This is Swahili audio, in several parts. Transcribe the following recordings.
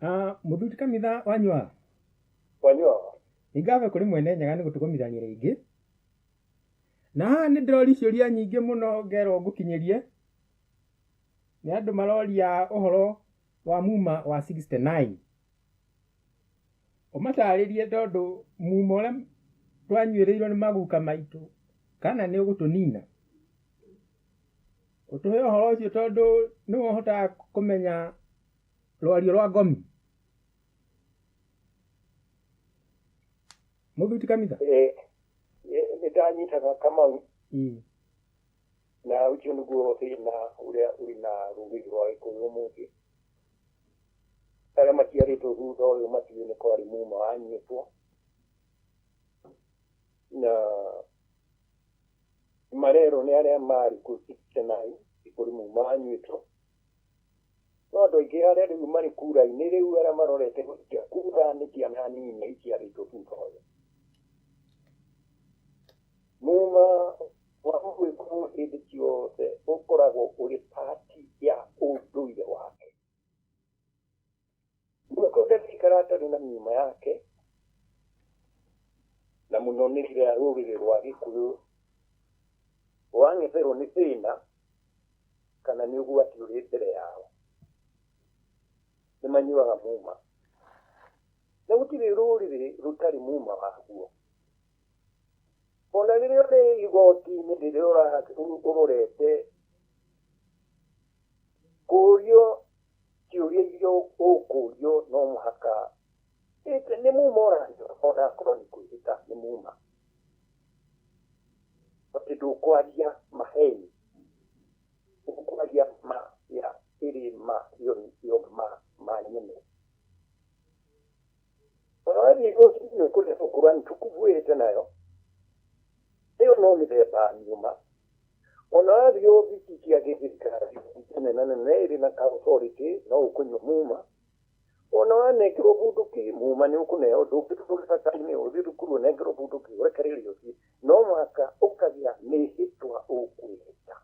Mũthuri Kamitha wanyua ingabe kuri mwene nyaga ni gutugomithanira ingi na ni ndĩrori ciũria nyingĩ mũno ngerwo ngũkinyerie ni andũ maroria ũhoro wa muma wa 69 ũmatarĩrie tondũ muma ũrĩa twanyuĩrĩirwo nĩ maguka maitũ kana nĩ ũgũtũnina ũtũhe ũhoro ũcio tondũ nĩwe ũhotaga kũmenya rwario rwa ngomi. Mũthuri Kamitha nĩndanyitaga Kamau na ũcio nĩguo thĩna ũrĩa ũrĩ na rũrĩrĩ rwa Gĩkũyũ ũmũthĩ. Arĩa maciarĩtwo thutha ũyũ matiũĩ nĩ kwarĩ muma wanyitwo na marerwo nĩ arĩa marĩ kũu 69 kũrĩ muma wanyitwo. No andũ aingĩ arĩa rĩu marĩ kura-inĩ rĩu arĩa marorete gũikia kura nĩ ciana nini iciarĩtwo thutha ũyũ. Muma wa Mũgĩkũyũ hĩndĩ ciothe ũkoragwo ũrĩ pati ya ũndũire wake. Mũgĩkũyũ ndaikara atarĩ na muma yake na mũno nĩ rĩrĩa rũrĩrĩ rwa Gĩkũyũ wang'etherwo nĩ thĩna kana nĩ ũgwati ũrĩ mbere yao nĩ manyuaga muma. Na gũtirĩ rũrĩrĩ rũtarĩ muma waguo. Ona rĩrĩa ũrĩ igoti-inĩ rĩrĩa ũrorete kũũrio ciũria iria ũkũũrio no mũhaka nĩ muma ũranyua ona akorwo nĩ kwĩhĩta nĩ muma. Atĩ ndũkwaria maheni ũkwaria ma ya ĩrĩ ma ma nyene. Ona wathiĩ igoti-inĩ kũrĩa ũkũrani tũkubuĩte nayo ĩyo no mĩthemba nyuma. Ona wathiĩ obici cia gĩthirikari nene ĩrĩ na authority no ũkũnyua muma. Ona wanengerwo bunduki muma nĩ ũkũneo ndũngĩtũtũra bata-inĩ ũthiĩ thukuru ũnengerwo bunduki ũrekererio ũthiĩ. No mũhaka ũkagĩa mĩhĩtwa ũkwĩhĩta.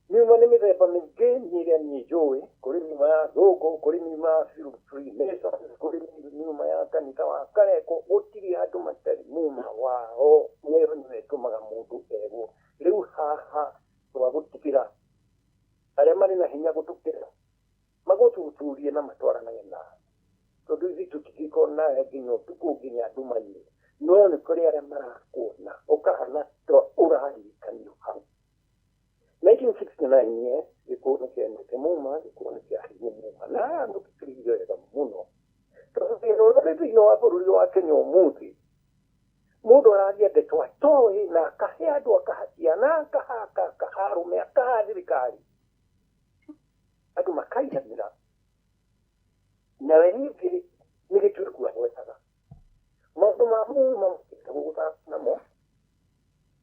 Muma nĩ mĩthemba mĩingĩ ĩrĩa niĩ njũĩ. Kũrĩ muma ya thũngũ, kũrĩ muma ya Freemasons, kũrĩ muma ya kanitha wa Kareko. Gũtirĩ andũ matarĩ muma wao. Nĩyo nĩyo ĩtũmaga mũndũ egwo. Rĩu haha twagũtigĩra arĩa marĩ na hinya gũtũkĩra magũthuthurie na matwaranage nao. Tondũ ithuĩ tũtingĩkorwo nawe nginya ũtukũ nginya nduma-inĩ. No nĩ kũrĩ arĩa marakuona ũkahana ta ũraririkanio hau. 1969 Gĩkũyũ nĩ kĩonete muma, Gĩkũyũ nĩ kĩaheirwo muma na andũ gĩkĩrĩire wega mũno. Tondũ thĩna ũrĩa thĩinĩ wa bũrũri wa Kenya ũmũthĩ mũndũ araria ndeto atoĩ na akahe andũ akahatia na akahaka akaharũme akaha thirikari. Andũ makaiganĩra nawe ningĩ nĩ gĩtuĩku agwetaga. Maũndũ ma muma mũkĩtagwo gũthaka namo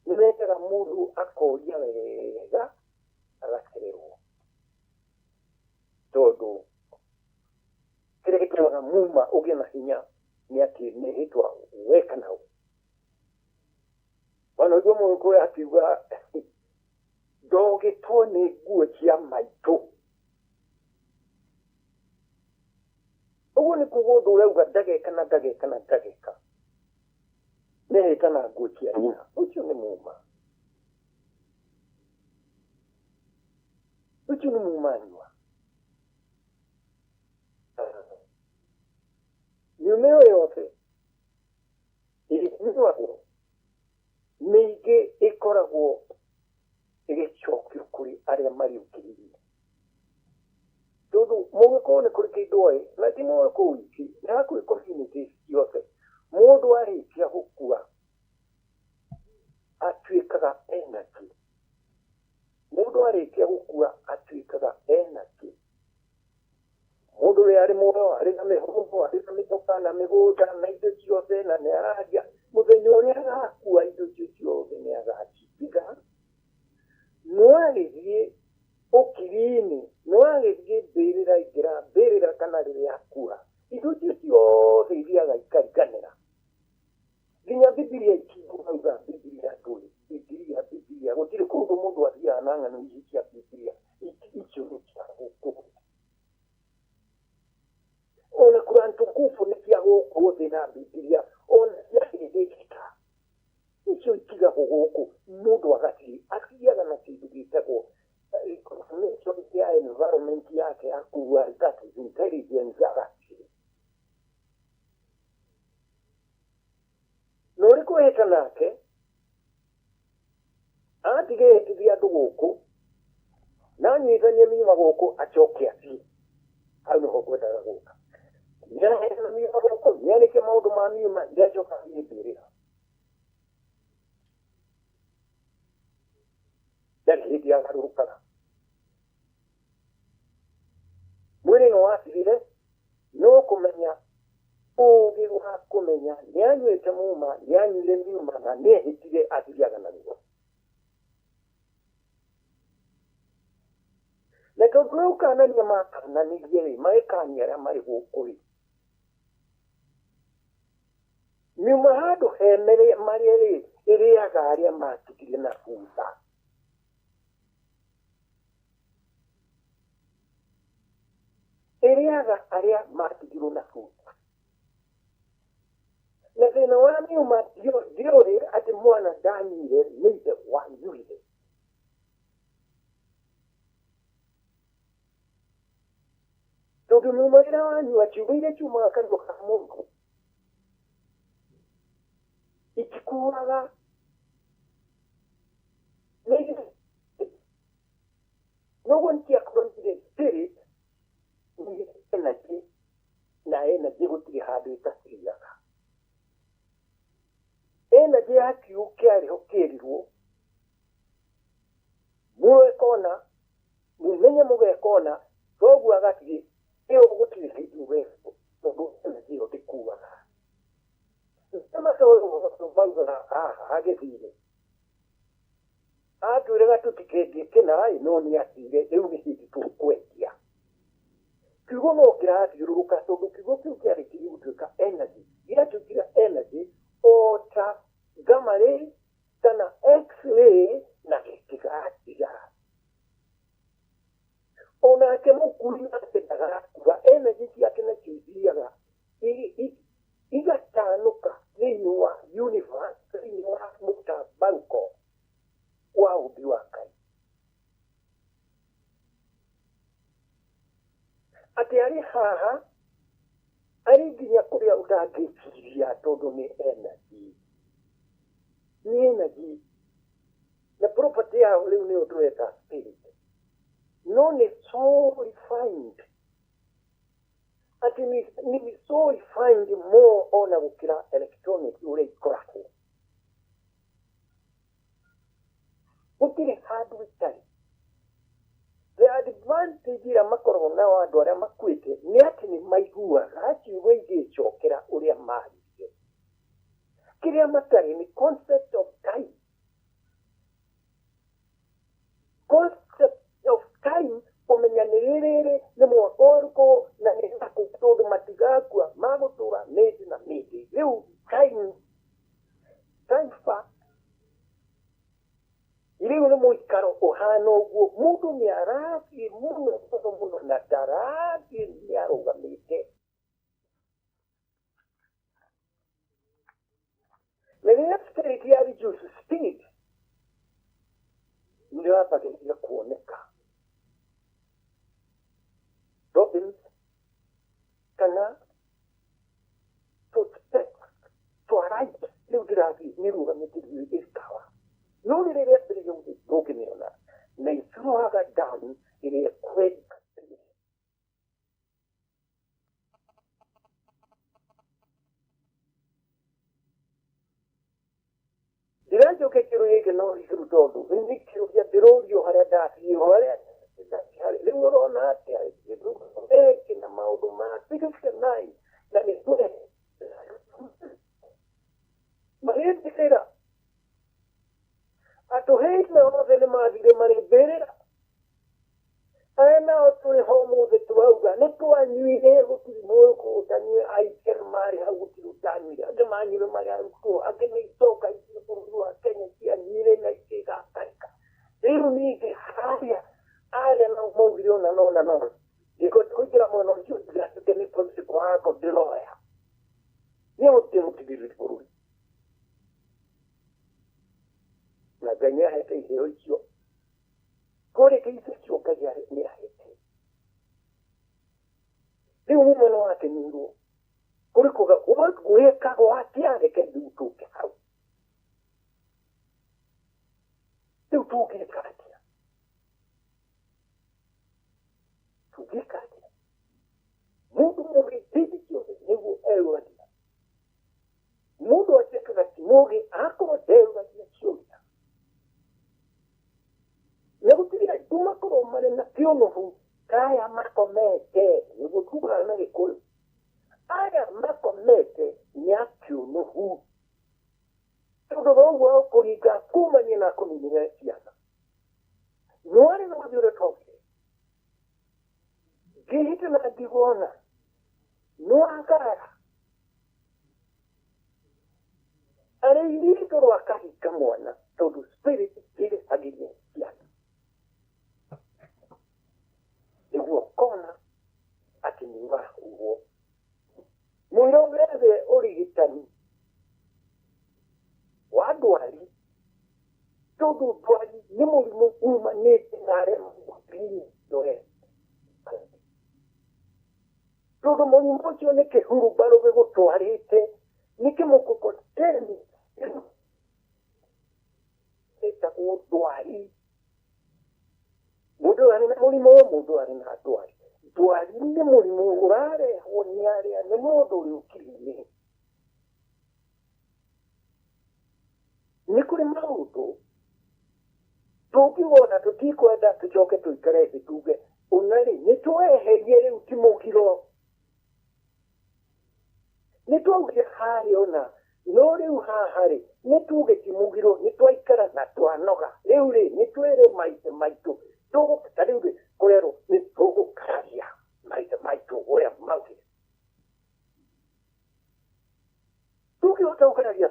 nĩ mendaga mũndũ akoria wega agacererwo. Tondũ kĩrĩa gĩtũmaga muma ũgĩe na hinya nĩ atĩ nĩ hĩtwa weka naũ. Wanaigua Mũgĩkũyũ akiuga ndogĩtwo nĩ nguo cia maitũ. Ũguo nĩ kuuga ũndũ ũrauga ndageka na ndageka na ndageka nĩ hĩta na nguo cia nyina. Ũcio nĩ muma. Ũcio nĩ muma nyua. Mĩuma ĩyo yothe ĩnyuagwo mĩingĩ ĩkoragwo ĩgĩcokio kũrĩ arĩa mariũkĩrĩire. Tondũ Mũgĩkũyũ nĩ kũrĩ kĩndũ oĩ na ti Mũgĩkũyũ wiki nĩ hakuhĩ communities ciothe. Mũndũ arĩkia gũkua atuĩkaga enaki. Mũndũ arĩkia gũkua atuĩkaga enaki. Mũndũ ũrĩa arĩ muoyo arĩ na mĩhũmũ arĩ na mĩtoka na mĩgũnda na indo ciothe na nĩ araria mũthenya ũrĩa agakua indo icio ciothe nĩ agacitiga. No agĩthiĩ ũkiri-inĩ no agĩthiĩ mbĩrĩra ingĩra mbĩrĩra kana rĩrĩa akua indo icio ciothe ithiaga ikariganĩra. Nginya Bibilia ikiuga Bibilia ndũrĩ Bibilia gũtirĩ kũndũ mũndũ athiaga na ng'ano ici cia Bibilia icio nĩ cia gũkũ. tukufu nikia huko thina Biblia ona yahidikika icio ikiga huko mundu agati akiaga na kindu gitagwo information ya environment yake akuwa that is intelligence agati nori kweta nake atige tia nduguku na nyitania mima guku acoke ati hau no kweta guka nyana mima guku nyane ke maundu ma mima ndacoka ibirira hiti ya garurukana mwiri no wasirire no kumenya ugi wa kumenya nyanywete muma nyanyire muma na nehitire atiriaga na nigo na kuguka na nyama na nigere maikanyara mari gukuri nyuma hado hemere mari iriaga aria matikire na futa eriaga aria matigiro na futa na thina wa miuma diore ati mwana danire neibe wanyuire tondu miuma ira wanyu achiubire chuma kandu ka Mungu ikikuaga neibe no one kia confident spirit energy na energy gutiri handu itasiriaga energy yakiuke ariho kirirwo muwe kona mumenye mugekona togu agati iyo gutiri hindu wefu tondu energy otikuaga kama so bangana agethire atwiraga tutiketie kinai no ni atire riu giciti tukwetia kigo no kiratiruruka tondu kigo kiu kiari kiri gutuika energy giratukira energy ota gamma ray kana x-ray na kigatiga ona ke mukuri atendaga kuba energy yake na kiziaga igatanuka niwa universe niwa mukta banko wa ubiwakai ati ari haha ari nginya kuria utangikiria tondu ni energy na property ya ule ni utweta spirit no ni so refined ati ni so refined more ona gukira electronic ule ikorako ukire hardware tari the advantage ya makoro na wandu aria makwite ni ati ni maiguaga aciugo igicokera uria marire kiria matari ni concept of time kumenya ni riri ni mwakorko na ni sakutodo matigakwa magutura mezi na mezi riu time fa iriu ni muikaro uhana uguo mundu ni arathi muno na tarathi ni arugamite na riria spirit ya reduce speed ndio hapa kia kuoneka Robins kana to arrive riu ndirathi ni rugamite ikawa no ni rere mbere y'undi tugimiona na isuaga down ile kweli diranjo ke kiro yeke no isiru todo ni kiro ya dirorio hare dati hore lingoro na ate kina maudu ma tikike nai na ni tue marete kera ato heitna odele maadire mare berera aena otule homo de tuauga ne tua nyuire gutiri moyo tanyue aiker mari hagutiru tanyuire ade manyire mari aruko ake ni toka isiru kurua Kenya kia nyire na ikega taika iru ni ke haria ale na mongiro na no iko tukira mono judha ke ni ponse kwa ko ndiroya ni mutigiri bururi na ganya hete hiyo hiyo kore kisa kyo kaja ni hete ni umwana wake ningo kuri kuga uweka watia reke dutuke hau dutuke katia tukikatia mundu mugitidi kyo nigo ewa mundu ateka timoge ako dewa kyo negutira tumakoro mare na piono hu kaya makomete negutubra na gekolo aya makomete nyapyo no hu todo rogo koriga kuma ni na komine siasa noare no dire toke gehita na digona no ankara are ili to wakati kamona todo spirit ile agile siasa iguo kona atiniwa uwo mundongeze origitani wadwari todo dwari ni murimu umanete nare mupini dore todo murimu chone ke huru baro bego twarite nike mukokoteni eta o dwari mudu ari na dwari dwari ni murimu urare wonyare ne modo ukirine nikuri mauto tukibona tutikwenda tucoke tuikare tuge unari nitweherie utimugiro nitwauge hari ona no riu hahari nituge timugiro nitwaikara na twanoga riu ri nitwere maitu tugu tariu kurero nitugu kararia maitu oya mauti tuki utaukaria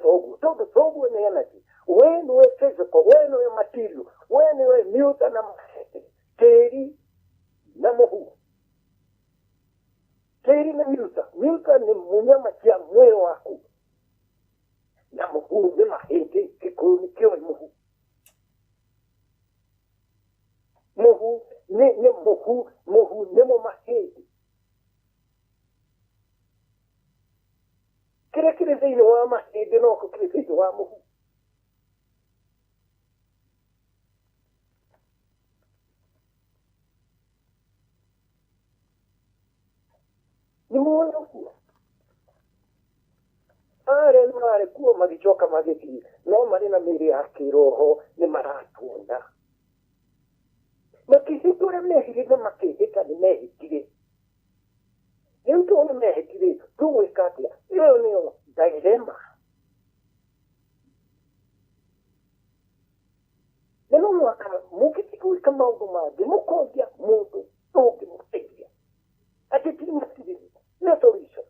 sogu ne energy when we physical when we material when we muta na teri na mohu teri na muta ni munyama kia mwili wako na mohu ni mahete kikuni kiwa mohu mohu ni mo mahete kire zini wa mahete no ko kire zini wa mohu ni mwana kuwa are kuwa magichoka mageti no marina miri akiroho ni maratunda makihitore mehiride makihita ni mehitire yento ni mehitire tuwe katia iyo niyo dilema neno mwaka mukitiku kama uduma demokodia mutu toki mutegia atitiri matiri na solution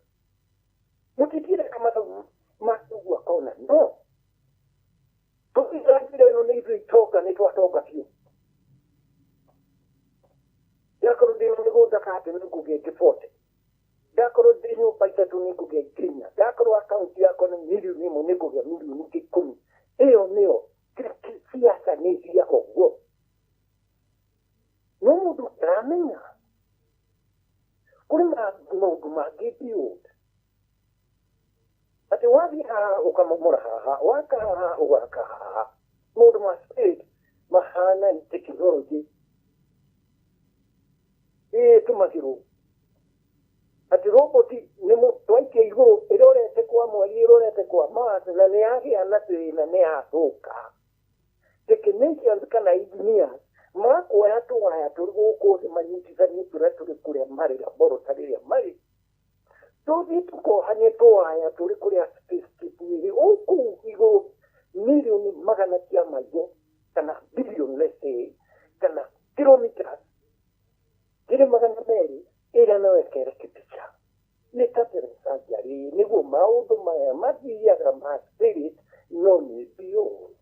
mutitire kama matu wakona no tukizajire no nidu toka nitwatoka pio yakoro dino nego dakate nego ge forte yakoro dino paita tu nego ge grina yakoro account yako na milioni mo nego ge milioni kikumi eyo neo siasa nezi yako go no mudu tramenya kuna mudu mageti ate wapi ukamumura waka mudu ma spirit mahana technology tumakiru ati roboti nemo twaike igo erorete kwa mwali erorete kwa mars na ne yake anatu na ne atoka technology kana engineer mako watu haya turgo ko manyiti zani turatu kule mari laboratory ya mari todi tuko hane to haya turi kule space kipiri oku igo milioni magana ya majo kana billion lese kana kilometers kile magana meri ila no ekere kipicha nitatere sajari nigo maudo maya maji ya kama spirit no ni beyond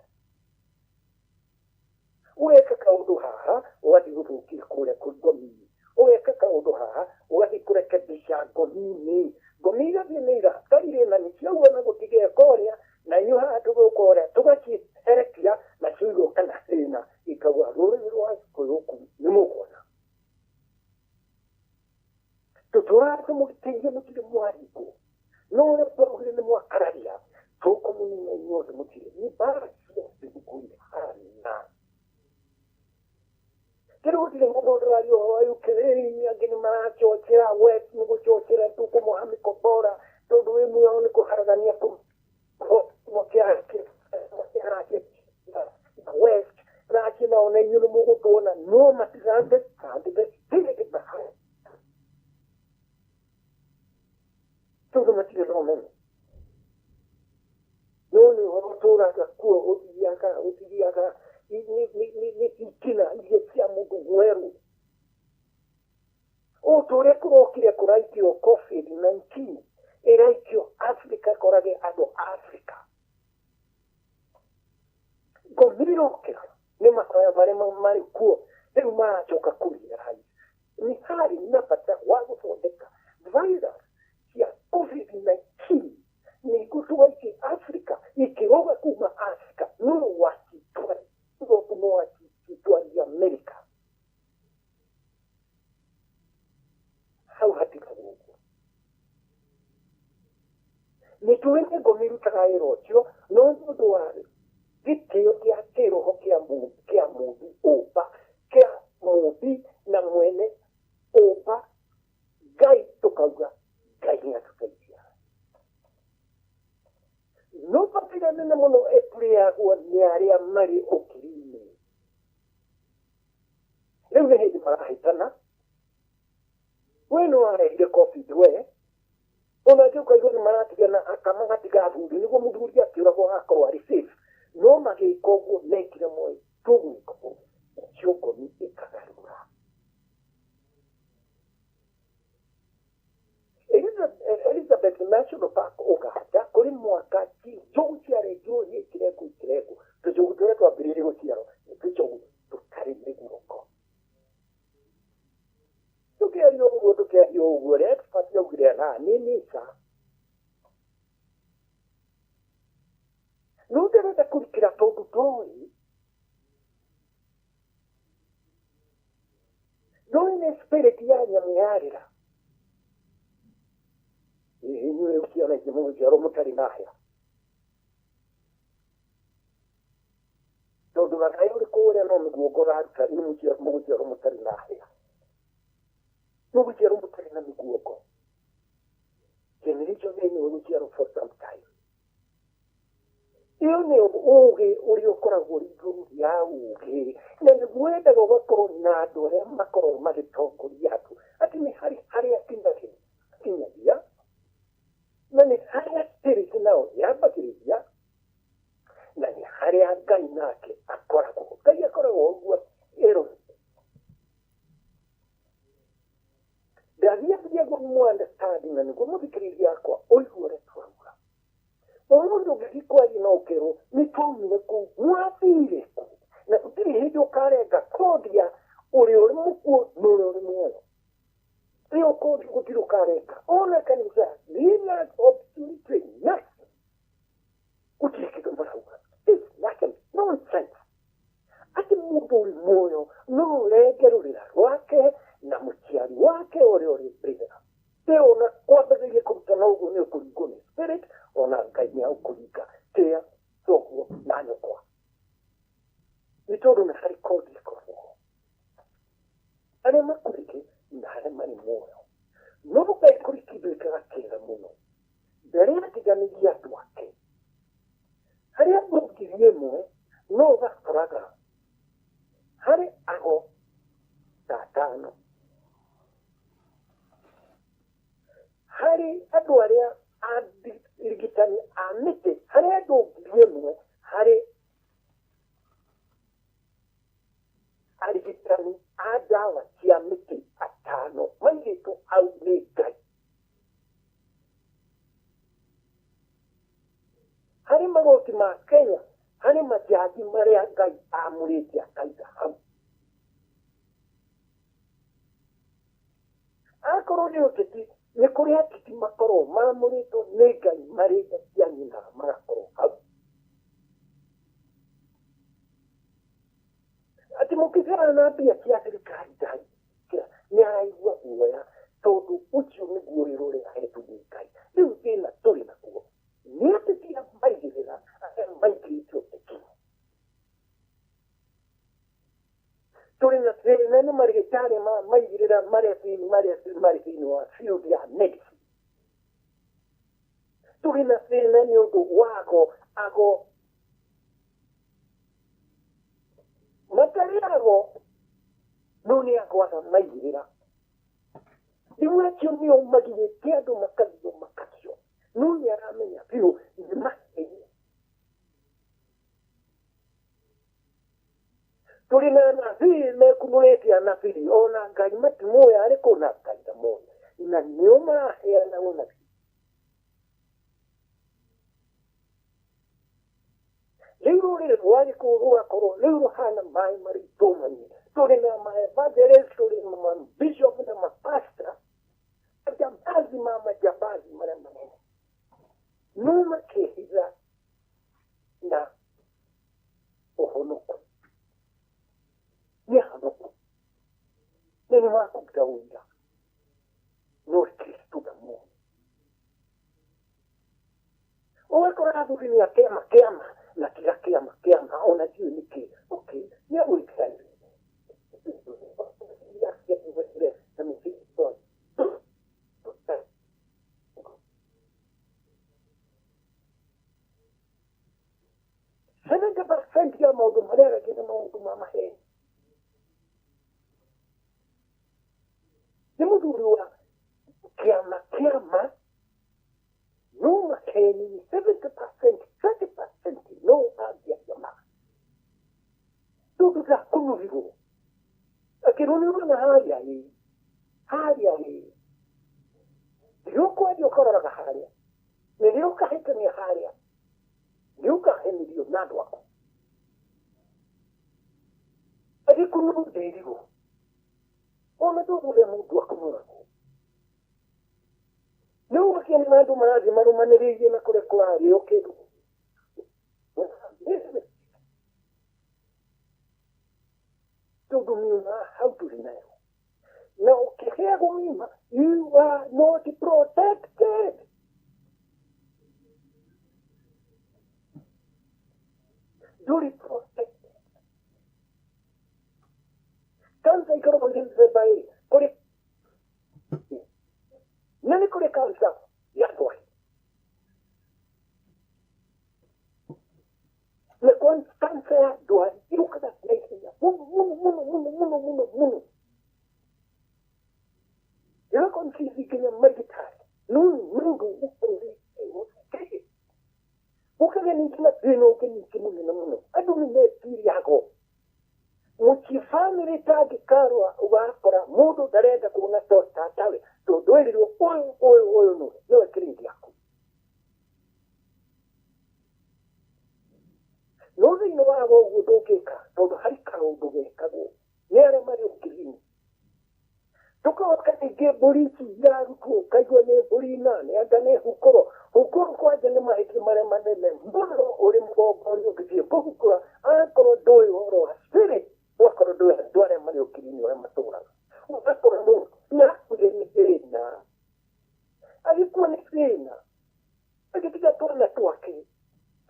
uweka kaudu haha wadi kule kudgomi uweka kaudu haha wadi kurekebisha gomini Omega Venera, Tarina, Nichua, Gotiga, Korea, Nanyuha to go Korea, Togachi, Erectia, Nasugo, and Asina, Ikawa, Ruru, Kuyoku, Numokona. To try to move things into the Muarico. No problem in the Muakaria, to communicate in your material. You buy the good hand. Pero ti mo radio ayu keni agini macho chira west mo chira tu ko Mohamed Kobora to do mu yon ko haragania ko mo kya ke west na ki na one yulu mo ko na no matirande sande be tele ke ba to do matirando men no ni ho to ra ko o ti yaka ni kina ya mungu weru o toreko kile kuraiti o COVID-19 eraiti o Afrika korage ado Afrika gomiro kila nema kwa mari kuo elu ma choka kuli rai ni hali napata wazo fondeka virus ya COVID-19 ni kutuwa ki Afrika ikiroga kuma Afrika no waki tuwa kumoa kitua di Amerika hau hatika mungu nituwene gomiru tagairo chio nondo duare viteo kia kero ho kia mudu opa kia mubi na mwene opa gai tokauga gai nga tukaitia no papira nena mono eprea hua niarea mari okirime leo ne hedi mara haitana weno are ile COVID we ona jo kwa hiyo mara tigana akamanga tigavu ni go mudu ya kira go akoro ari safe no mage kogo nekira moy tugu ko choko ni ikagarura Elizabeth National Park ogata kuri mwaka ki jonchi are jo ye kireko to jo gutore to abiriri go tiaro to jo to kare meguro ko to ke yo go re fat yo gre na ni sa no deve da kurikira todo toi no ne spiriti anya mi arira Inu ukiona kimungu cha roho mutari nahya. Todo na kayo kore no mugogora hata inu cha mungu cha roho mutari nahya. Mungu cha roho mutari na migugo. Keniricho ni mungu cha roho for some time. Iyo ne oge uri okora gori guru ya oge. Ne gwenda go bakoro nado he makoro mali toko yatu. Ati ni hari atinda kinya dia. Nani haya spiriti nao yaba kiribia nani haya gai nake akora ko gai akora ogwa ero davia dia go mo understanding nani go mo kiribia ko oyure twanga omundo gikwa ino kero ni tomile ko mwafire ko na kutiri hijo kare ga kodia uri muko noro mo Io codi kutiro kareka. Ona kanisa lila opportunity yes. Utiki mbarauka. It's like nonsense. Ati mudu moyo no legero lila wake na mchiari wake ori brida. Te ona kwaba zile kumtana ugu ni ukurigone spirit ona ganya ukurika tea soko nanyo kwa. Nitodo na hari kodi kwa. Ane makurike ndare mani moyo no bukai kuri kibeka kera muno dare tigani ya twake hari abu kiriemo no va praga hari ago tatano hari adwaria adi irigitani amete hari ado kiriemo hari arigitani adawa kiamete atano mangeto aulegai hari magoti ma Kenya hari majaji maria gai amuleti akaida ham akorwo nĩ ũteti nĩ kũrĩ ateti makorwo mamũrĩtwo nĩ Ngai marĩ nda cia nyina magakorwo hau. Atĩ mũkĩgera na mbia cia thirikari nĩ araigua guoya tondũ ũcio nĩguo wĩra ũrĩa ahetwo nĩ Ngai. Rĩu thĩna tũrĩ naguo nĩ ateti maigĩrĩra arĩa maingĩrĩte ũteti. Tũrĩ na thĩna nĩ marĩgĩtarĩ maigĩrĩra marĩ thĩinĩ wa field ya medicine. Tũrĩ na thĩna nĩ ũndũ wa ago matarĩ ago no nĩ agwatha maigĩrĩra. Rĩu acio nĩo magirĩte andũ makathiĩ no nĩ aramenya biũ nĩ mahĩire. Tũrĩ na anabii mekunũrĩte anabii ona Ngai matimoya arĩkũ na Ngai ndamoya na nĩo maraheana ũnabii. Rĩu rũrĩrĩ rwa Gĩkũyũ rũgakorwo rĩu rũhana maĩ marĩ itũmani. Tũrĩ na ma-evangelist, tũrĩ na ma-bishop na ma-pastor, majambazi marĩa manene no makĩhitha na ũhonoko. Nĩ ahonoku na nĩ makũruta ũira no Kristo ndamoya. Ũgakora athuri nĩ akĩama na kila kĩama ona ndiũĩ nĩkĩ. Okay, nĩ agũikara ya maũndũ marĩa aragĩ nĩ maũndũ ma maheni. Nĩ mũthuri wa kĩama no maheni ni 70%, 30% no ambia kĩama. Tũndũ ndakũnurirwo akĩrũnirwo na harĩa nĩũkwendio ũkaroraga harĩa na nĩũkahĩtania harĩa nĩũkahenirio na andũ aku. Agĩkũnũrwo ndĩrirwo ona tũgũrĩa mũndũ akũnũragwo. Nĩũgakĩona na andũ marathiĩ marũmanĩrĩirie na kũrĩa kũrarĩo kĩndũ. Tondũ mĩuma hau tũrĩ nayo na ũkĩheagwo mĩuma you are not protected. Ndũrĩ protected. Kansa ikoragwo irĩ mĩthemba ĩrĩ. Na nĩ kũrĩ kansa ya ndwari na kansa ya ndwari yũkaga na ihenya mũno. Ĩgakonfuse nginya marigitari no mũndũ ũkagĩa ningĩ na thĩna ũngĩ ningĩ mũno. Andũ nĩ metiiriago mũkibamĩrĩ tangĩkarũa ũgakora mũndũ ndarenda kuona tatawe tondũ erirwo ũyũ nĩwe kĩrĩndĩ yaku. No thĩinĩ wago ũguo ndũngĩka tondũ harĩ kaũndũ gekagwo nĩ arĩa marĩ ũkiri-inĩ. Tũkaoka ningĩ mbũri ici irarutwo ũkaigua nĩ mbũri nane anga nĩ hukũrũ kwanja nĩ mahĩtia marĩa manene mũno ũrĩ mũgongo ũrĩa ũngĩthiĩ kũhukũra akorwo ndũĩ ũhoro wa spirit ũgakorwo ndũĩ andũ arĩa marĩ ũkiri-inĩ ũrĩa matũũraga. Ũgakorwo mũndũ nĩakuire nĩ thĩna agĩkua nĩ thĩna agĩtiga twana twake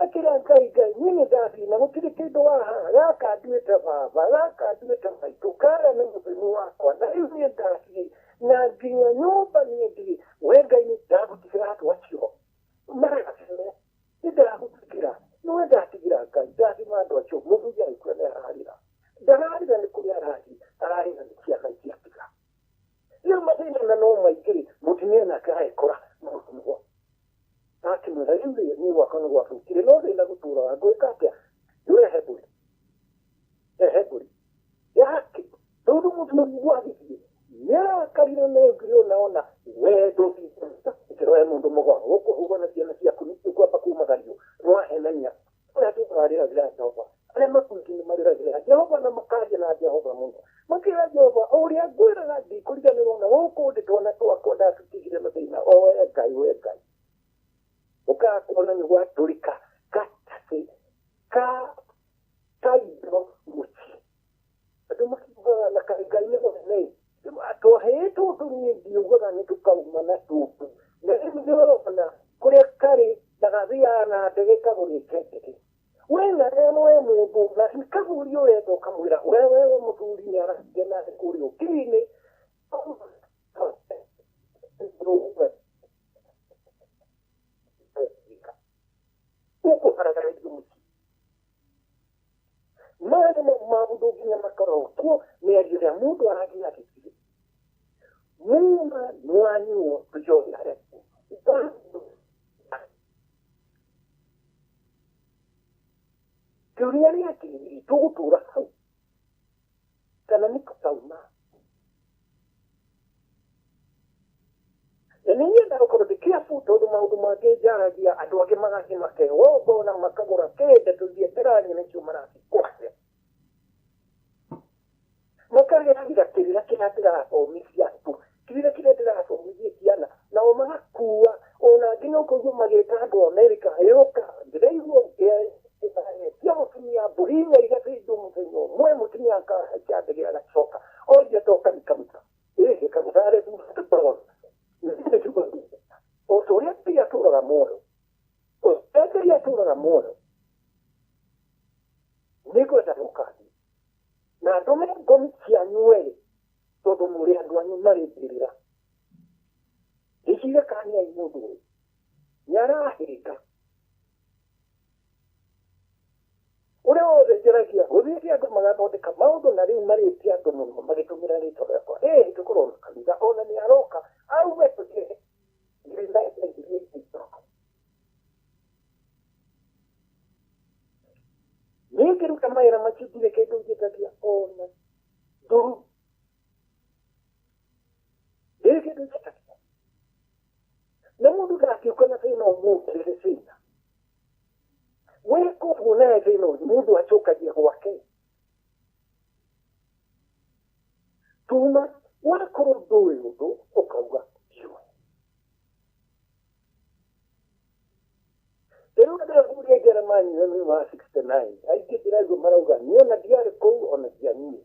akĩra Ngai niĩ nĩ ndathina gũtirĩ kĩndũ waha gaka nduĩte baba gaka nduĩte maitũ kara nĩ mũthoni wakwa na rĩu niĩ ndathiĩ na nginya nyũmba niĩ ndirĩ we Ngai nĩ ndagutigĩra andũ acio maragaceme nĩ ndagutigĩra no ndatigĩra Ngai ndathima andũ acio mũthuri agĩkua nĩ ararĩra ndararĩra nĩ kũrĩa ararĩra nĩ ciana ciatiga. Rĩu mathĩna na no maingĩ mũtumia nake agekora maũndũ akĩmwĩra rĩu niĩ gwakwa nĩ gwabutire no thĩna gũtũũra ngwĩka atĩa wehe mbũri yake tondũ mũthuri gwagĩthiĩ nĩarakarire nĩngire ona wendo ĩkĩroe mũndũ mũgoro gũkũhũgwo na ciana ciaku nĩkwamba kumagario nĩwahenania ũrĩa tũkarĩragĩra Jehova arĩa makuĩte nĩ marĩragĩra Jehova na makaria na Jehova mũno makĩra Jehova ũrĩa ngwĩraga ndikũriganĩrwo na gũkũ ndĩtwana wakwa ndatutigire mathina owe ngai ukakuona ni gwaturika gatasi kaindo muci andu makiugaga na ngai nĩ mũnene tũhetwo tũnyingi ugaga nĩ tũkauma na tũtu na rĩu nĩũrona kũrĩa karĩ ndagathiaga na ndege kagũrĩte ndege wena we mũndũ na nĩkagũri ũrenda ũkamwĩra wewe mũthuri nĩ arathia na kũrĩa ũkiri-inĩ ũkũharagaraithio mũciĩ maũndũ nginya makoragwo kuo mĩario ĩrĩa mũndũ aragia gĩtiri muma nĩwanyuo tũcoyare kĩũria nĩ atĩrĩrĩ tũgũtũra hau kana nĩ tũkauma na nĩ nyenda gũkorwo ndĩ careful tondũ maũndũ mangĩ njaragia andũ angĩ magathiĩ makegongona makagũra kĩnda tũthiĩtĩranie nĩkĩo marakĩkwate makageragira kĩrĩra kĩrĩa ndĩrathomithia andũ kĩrĩra kĩrĩa ndĩrathomithia ciana nao magakua ona nginya ũkũigua magĩta andũ Amerika yũka ndĩraigua cia mũtumia mbũrinya igathĩnjwo mũthenya ũmwe mũtumia akahaikia ndege agacoka othe atoka nĩkaruta karuta arĩ thutha ũrĩa Ngai atũraga muoyo Ngai atũraga muoyo nĩngwenda gũkathiĩ na ndũme ngomi cianyu erĩ tondũ mũrĩ andũ anyu marĩmbĩrĩra gĩciire kaniai mũndũ ũyũ nĩarahĩnga ũrĩa wothe njaragia gũthiĩte andũ magathondeka maũndũ na rĩu marĩtie andũ mũno magĩtũmĩra rĩtwa rĩakwa tũkorwo na kanitha ona nĩ aroka auge tũtige nĩngĩruta mawĩra macio ndirĩ kĩndũ njĩtagia ona ndũru ndirĩ kĩndũ njĩtagia na mũndũ ndakiũka na thĩna ũmũkĩrĩre thĩna wekũguo naye thĩna ũyũ mũndũ acokagia gwake tuma wakorwo ndũĩ ũndũ ũkauga ndiũĩ rĩu ndĩrahuria Njeremani wa 69 aingĩ ndĩraigua marauga niĩ ona ndiarĩ kũu ona ndianiĩ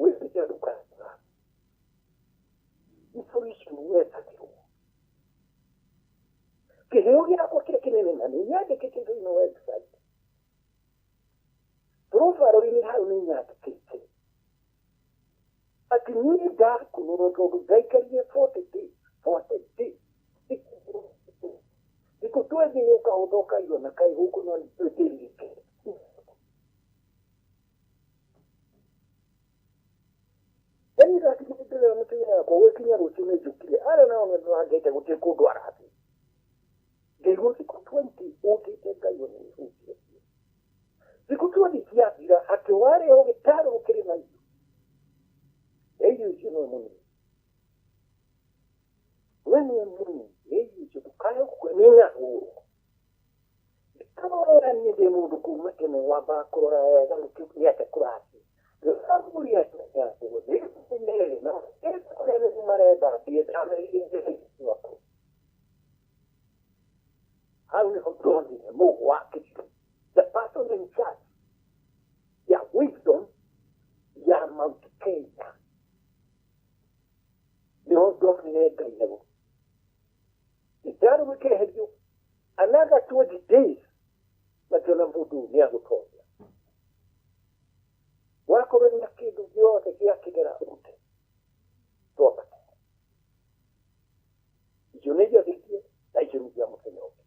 wĩtĩkia ndũkaga solution wetagĩrwo kĩheo gĩakwa kĩrĩa kĩnene na nĩ nyandĩkĩte thĩinĩ website profile-inĩ hau nĩ nyandĩkĩte atĩ niĩ ndakunũrwo tondũ ndaikarire 40 days thikũ 20 nĩ ũkahũtha ũkaigua na kaĩ gũkũ no nĩtwĩtĩrĩke eni ndatigĩrĩra mũtumia wakwa gwĩkinya rũciũ nĩ njũkire arĩa nao nĩndĩrangĩte gũtirĩ kũndũ arathiĩ ngaigua thikũ 20 ũkĩte ngaigua nĩ ũhũtie thikũ 20 ciathira atĩ warĩ ho gĩtarũ gũkĩrĩ na irio icio no mũnini we nĩ mũnini irio icio ndũkae gũkua nĩ nyahũrwo ndĩkarora niĩ ndĩ mũndũ kuma tene wambaga kũrora wega nĩate kũrathiĩ ndĩraguria gũthĩĩ na ũrĩa nĩ marenda thiĩ ndamerire waku hau nĩho ndonire mũgũ wakĩrio the person in charge ya wisdom ya Mount Kenya nĩho ndonire Ngai naguo gĩtarũ gĩkeherio another 20 days nakĩona mũndũ nĩ agũtoria wakorwo na kĩndũ gĩothe gĩakĩgera ũte twambate icio nĩ njathĩkie na icio nĩ cia mũthenya ũngĩ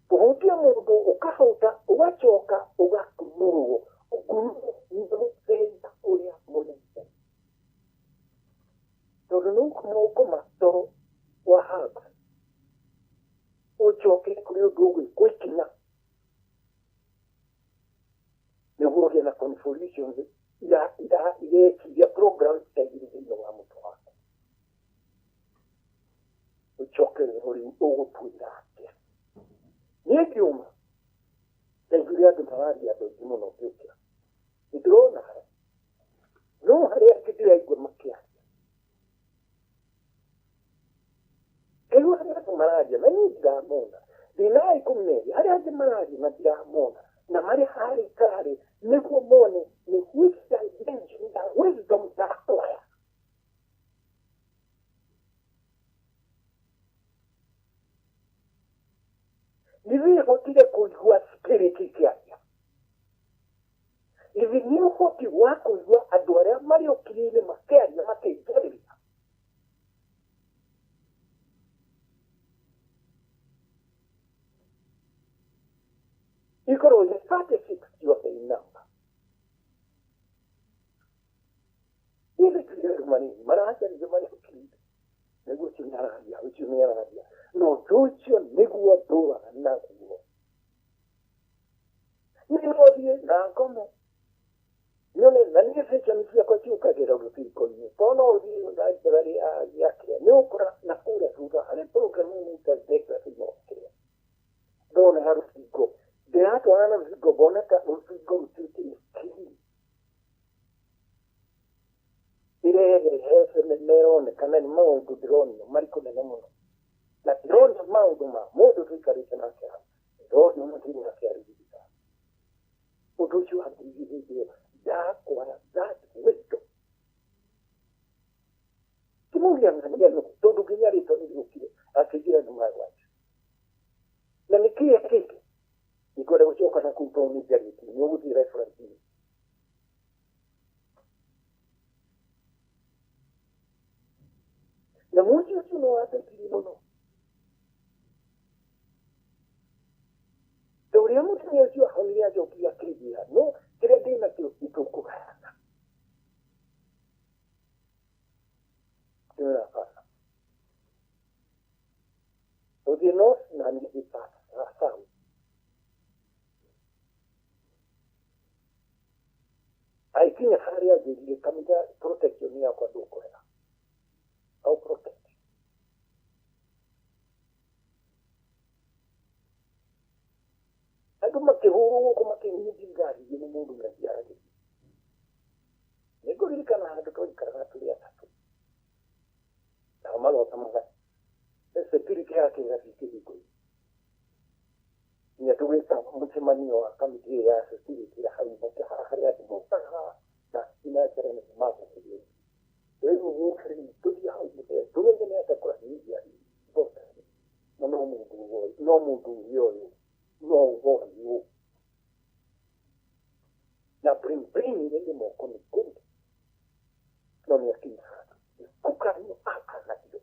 kũhutia mũndũ ũkahũta ũgacoka ũgakunũrwo ũkunũrwo thĩna ũrĩa mũnene tondũ nĩũkũma toro wa haba ũcoke kũrĩ ũndũ ũgwĩkwĩkinya nĩguo ũgĩe na convolutions irekiria program citaigire thĩinĩ wa mũtwe waku ũcoke rĩu ũgũtuĩra atĩa niĩ ngiuma ndaiguire andũ mararia andũ aingĩ mũno ngĩũkĩra nĩndĩrona no ndiraigua makiaria rĩu arĩa angĩ mararia na niĩ ndiramona thĩna ikũmi na ĩrĩ arĩa angĩ mararia na ndiramona na marĩ harĩ karĩ nĩguo mone nĩ which dimension ya wisdom ndakwaya nĩwĩhotire kũigua spirit kĩaria hivi nĩ ũhoti wa kũigua andũ arĩa marĩ ũkiri-inĩ makĩaria makĩingĩrĩria ikorwo nĩ 36 yothe inamba hivi tuĩrĩ manini maracaria marĩ ũkiri-inĩ nĩguo cinyaragia ũcio nĩaragia no ũndũ ũcio nĩguo ndũraga naguo nĩnothiĩ na ngome nyone na niĩ ceceni ciakwa ciũkagĩra rũthingo-inĩ to no ũthiĩ na njĩra gĩakĩrĩa nĩ ũkora na kũrĩa thutha harĩ program nĩtandeka ĩnokĩrĩa ndona ha rũthingo ndĩratwara na rũthingo ngona ta rũthingo rũtuĩkire kiri irehehe neronekana nĩ maũndũ ndĩronio marĩ kũnene mũno na ndĩronia maũndũ ma mũndũ tũikarĩte nake hau ndĩronia mũthiri nake arigirita ũndũ ũcio angirigithĩtie ndakwara that wisdom kĩmũria ngania no tondũ nginya rĩtwa nĩrĩũkire akĩngira nĩ magwati na nĩkĩĩ kĩngĩ ikwenda gũcoka na kũu tondũ nĩnjarĩtie nĩ ũgũthiĩ reference-inĩ na mũndũ ũcio no wateithirie mũno ũrĩa mũtumia ũcio ahonire ajokia kĩgia no kĩrĩa ndĩna kĩo itũkũgayana tũrabara ũthiĩ no na nĩ ipata sawa aikinya harĩa njĩrire kamĩta protection yakwa ndũkwenda au protect andũ makĩhũrwo gũkũ makĩnyingi ngari nĩ mũndũ ũreciaragĩria nĩngũririkana handũ twaikaraga tũrĩ atatũ nao magota magari security yake ĩgathiĩ kĩhingo-inĩ nginya tũgĩta mũcemanio wa kamĩtĩ ĩyo ya security ya hau harĩa andũ mokaga na inacera nĩ magũkĩria rĩu gũkĩrĩ tũthiĩ hau tũmenye nĩ atĩa kũrahĩithia bota na no mũndũ ũyũ no ũgũo na bring ile moko ni kundi no ni akina kukanyo akanayo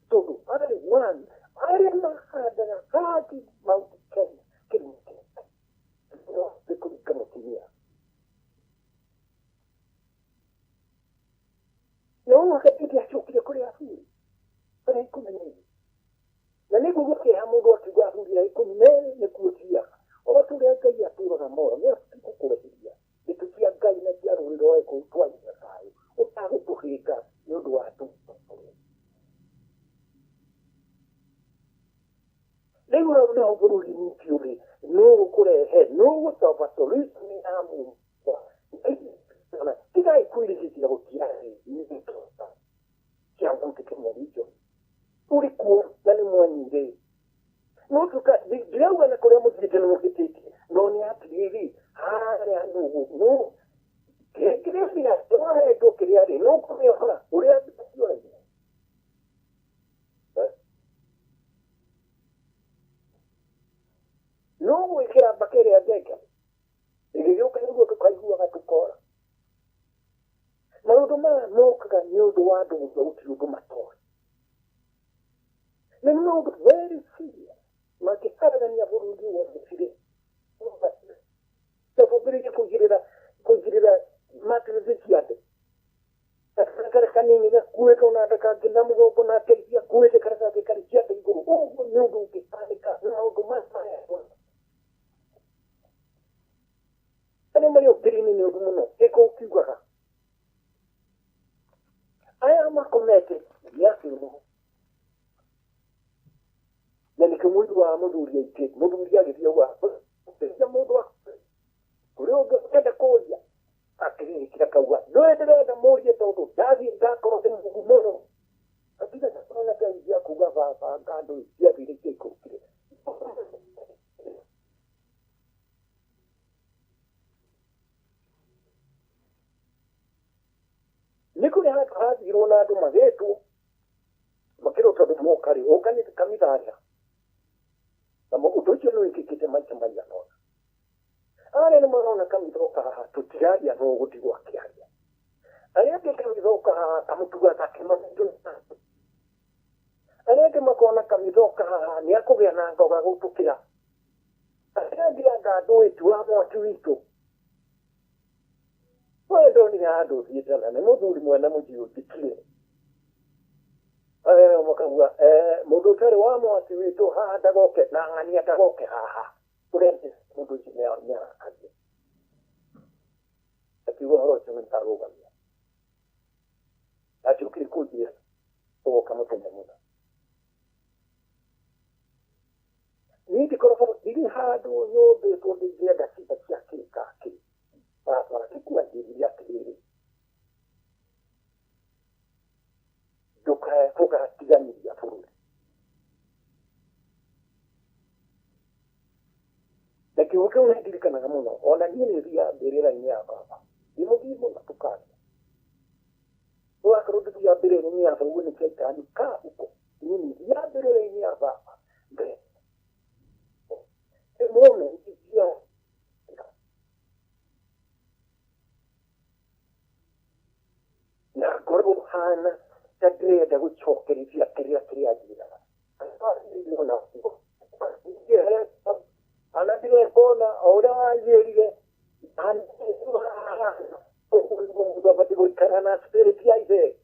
todo para one área marcada na rádio Mauritânia que não tem no de comunicação não acredito que eu queria correr assim para ir com ele na nego wote hamundo akigwa huria ikumene ne kutia o tureka ya tura mora ne kukuredia bitukia gai na ya ruro ko twai na sai o tago tuhika no do atu lego no bururi ni tiuri no kurehe no tofa solution ni amu na tiga ikuili zira ukiari ni tofa kia wangu kenya hicho ulikuwa nani mwanyire nutuka ndirewa na kore muzite no kititi no ni atiri hare anu no kekire bia toa edo kiriari no kome hora uri atio no ikira bakere adeka igyo kanyo kaigua gatukora na uduma no kaga nyodo wadu uti uduma tora no but very serious makisara ni aburundi wa sire so pobiri kujirira matrizi yade akara kanini na kuweka unataka kilamu gogo na kelpia kuweka karasa ke karisia te guru o nyodo ke panika na uduma saya ani mario pirini ni udumuno eko kigwa aya makomete yasi no na nikamwindu wa muduria ike muduria githia wa mundu wa kuri ugo kenda kuria akiri kira kauga no endelea murie tondu ndathi ngakorwo ndi muno atiga na kaizia kuga baba ngando cia bire kikukire niko ya kazi rona ndo magetu makiro tondu mokari okani kamitharia kama utocho no ikikite machamba ya nona ale ni marona kamithoka tutiraria no gutigwa kiaria areke kamithoka kamutuga takima areke makona kamithoka ni akugea na ngoga gutukira areke ngando itu amo atuito ndo ni ando thietana ni muthuri mwena mujiu tikire makawa mundu tare wa mwati witu haha ndagoke na ng'ania ndagoke haha urente mundu chinea nya aje akiwa horo chumentaruga mia achukiri kujia o kama tena muda niti korofo dili hado yobe to de da sita chake kake para kikuwa dili ya kile doka foka tigani ya furu lakini ukiona dili kana kama ona nini ria berera ni hapa imogibo na tukana wakarudi ya berera ni hapa uone keka ni ka uko nini ya berera ni hapa be muone ya na korbo hana tadre da guchokeri via teria jira ana ana dire bona ora yerige an o bati go karana spirit yaide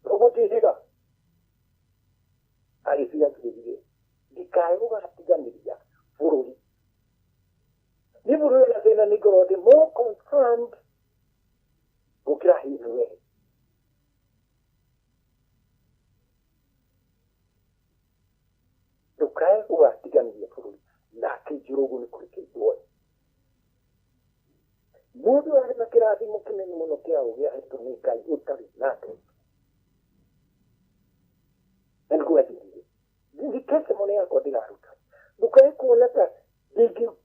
roboti higa ai sia kiri dikai go gatiganiria fururi ni fururi la tena ni go de more confirmed ukira hiwe dukai go gatiganiria fururi na kijurugu ni kurikidwa mudu ari makirasi mukene ni muno kia ugia eto ni kai utari nato ngo ati ndi kese mone yako dilaruta dukai kuona ta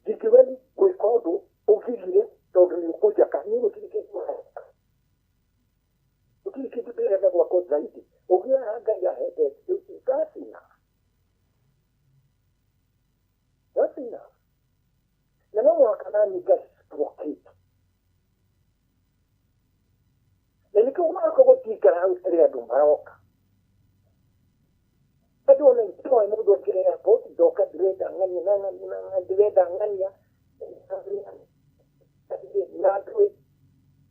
dikiwali kuikodo ugigire todo ni kuja kanini ukilike tupere na kwa zaidi ugia hanga ya hete utasina wasina na no wakana ni gas prokit niko umako gotikara austeria dumaroka adona ito ay mudo kire airport doka direda ngani nanga direda ngania na doi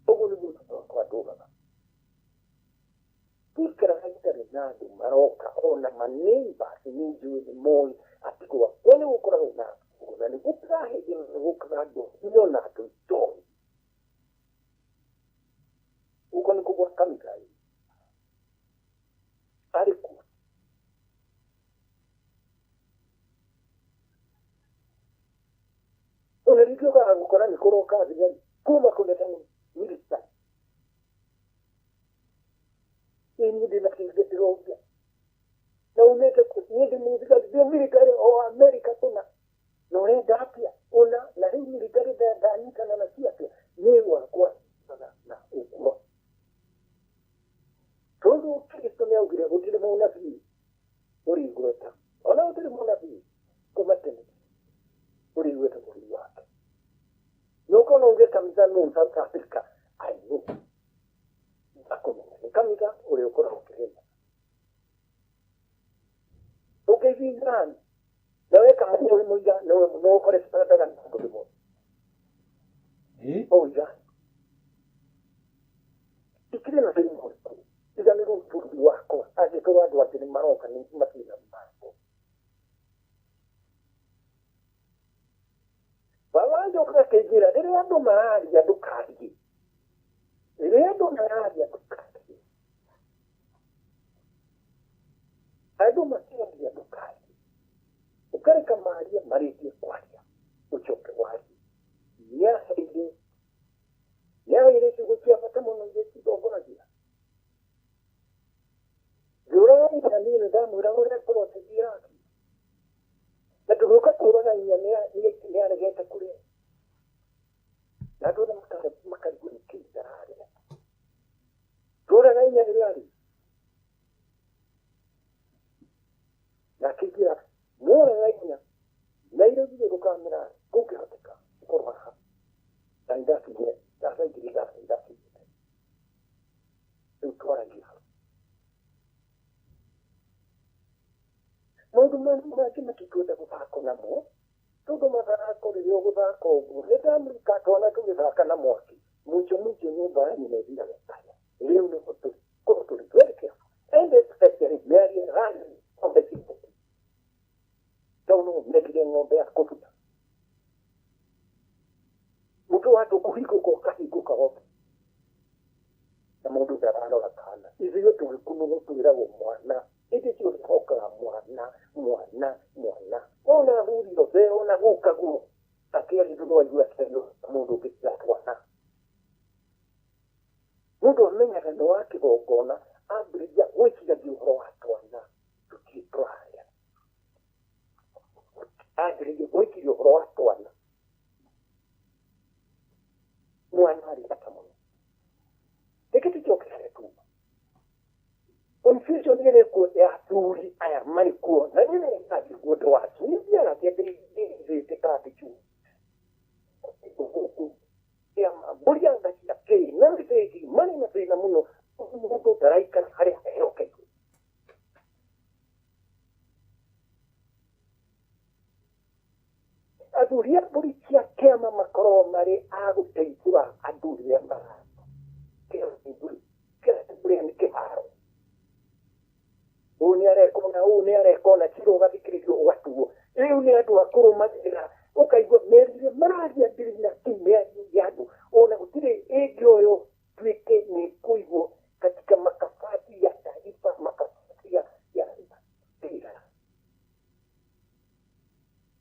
ogulu kwa doga tikara haitare na dumaroka ona manimba siniju ni moi atikuwa wale ukora na ni uprahe ni ukora do ndio na to uko ni kubwa kamikai ariku unarikio ka ngukora ni koroka zile kuma kuleta milita ini de la kizetiroga na unete ni muzika de military o America tuna no enda pia una na hii military da nika na sia pia ni kwa na ukwa todo Cristo ne augure utile mona fi ori grota ona utile mona fi komatene ori grota ori wake no kononge kamisa no South Africa ai no akono kamisa ori okora okirema okay vingan nawe kama ni moja no kore sipata kana kodimo oh ya ikile na sema izamiro furu wako aje kwa watu wa maroka ni matina mambo baba ndio kwa kejira ndio ndo mahali ya dukani ndio mahali ya dukani ado matia ya dukani ukare kama alia mariti kwalia uchoke wazi ya ile sikutia pata mono yetu dogo na jia menya rĩrĩ na kĩgira mwore wainya na irogi gukamira gukihoteka korwaha na ndakiye ndakigira utwarangira mundu mwana makikuda guthako namo todo mathako rĩrĩa ũgũthaka ũguo nĩndamrika twana tũgĩthaka na mwaki mucho nyũmba yanyu nĩ thira gĩtaya rĩu nĩ korwo tũrĩ very careful and especially Mary and Ryan on the people don't make them ng'ombe ya kũbuta mũtu watu kũhingũka ũkahingũka wothe na mũndũ ndararora kana ithuĩ tũgĩkunũgwo twĩragwo mwana ĩndĩ tũrĩhokaga mwana ona huriro ze ona gukaguo akĩari ndũrwaigua kĩo mũndũ ũngĩtiga twana mũndũ amenyaga nĩ wa kĩgongona ambĩrĩria gwĩciragia ũhoro wa twana tũkĩtwaya ambĩrĩria gwĩciria ũhoro wa twana mwana arĩ bata mũno reke tũcokere tuuma confusion ile ya athuri aya marikuo na nini ndio guodo watu ni pia na kete kati chu ya mabulia ngati ya kei na ndeti mani na pena muno mundo taraika hare okay athuri ya polisia kema makoro mari aguteithura athuri ya mbara kema ni keharo une arekona tiro gathikiririo watu riu ni andu akurumagira ukaigua merire mararia ndiri kimea yadu ona gutire egyoyo twike ni kuigwo katika makafati ya taifa makafati ya tira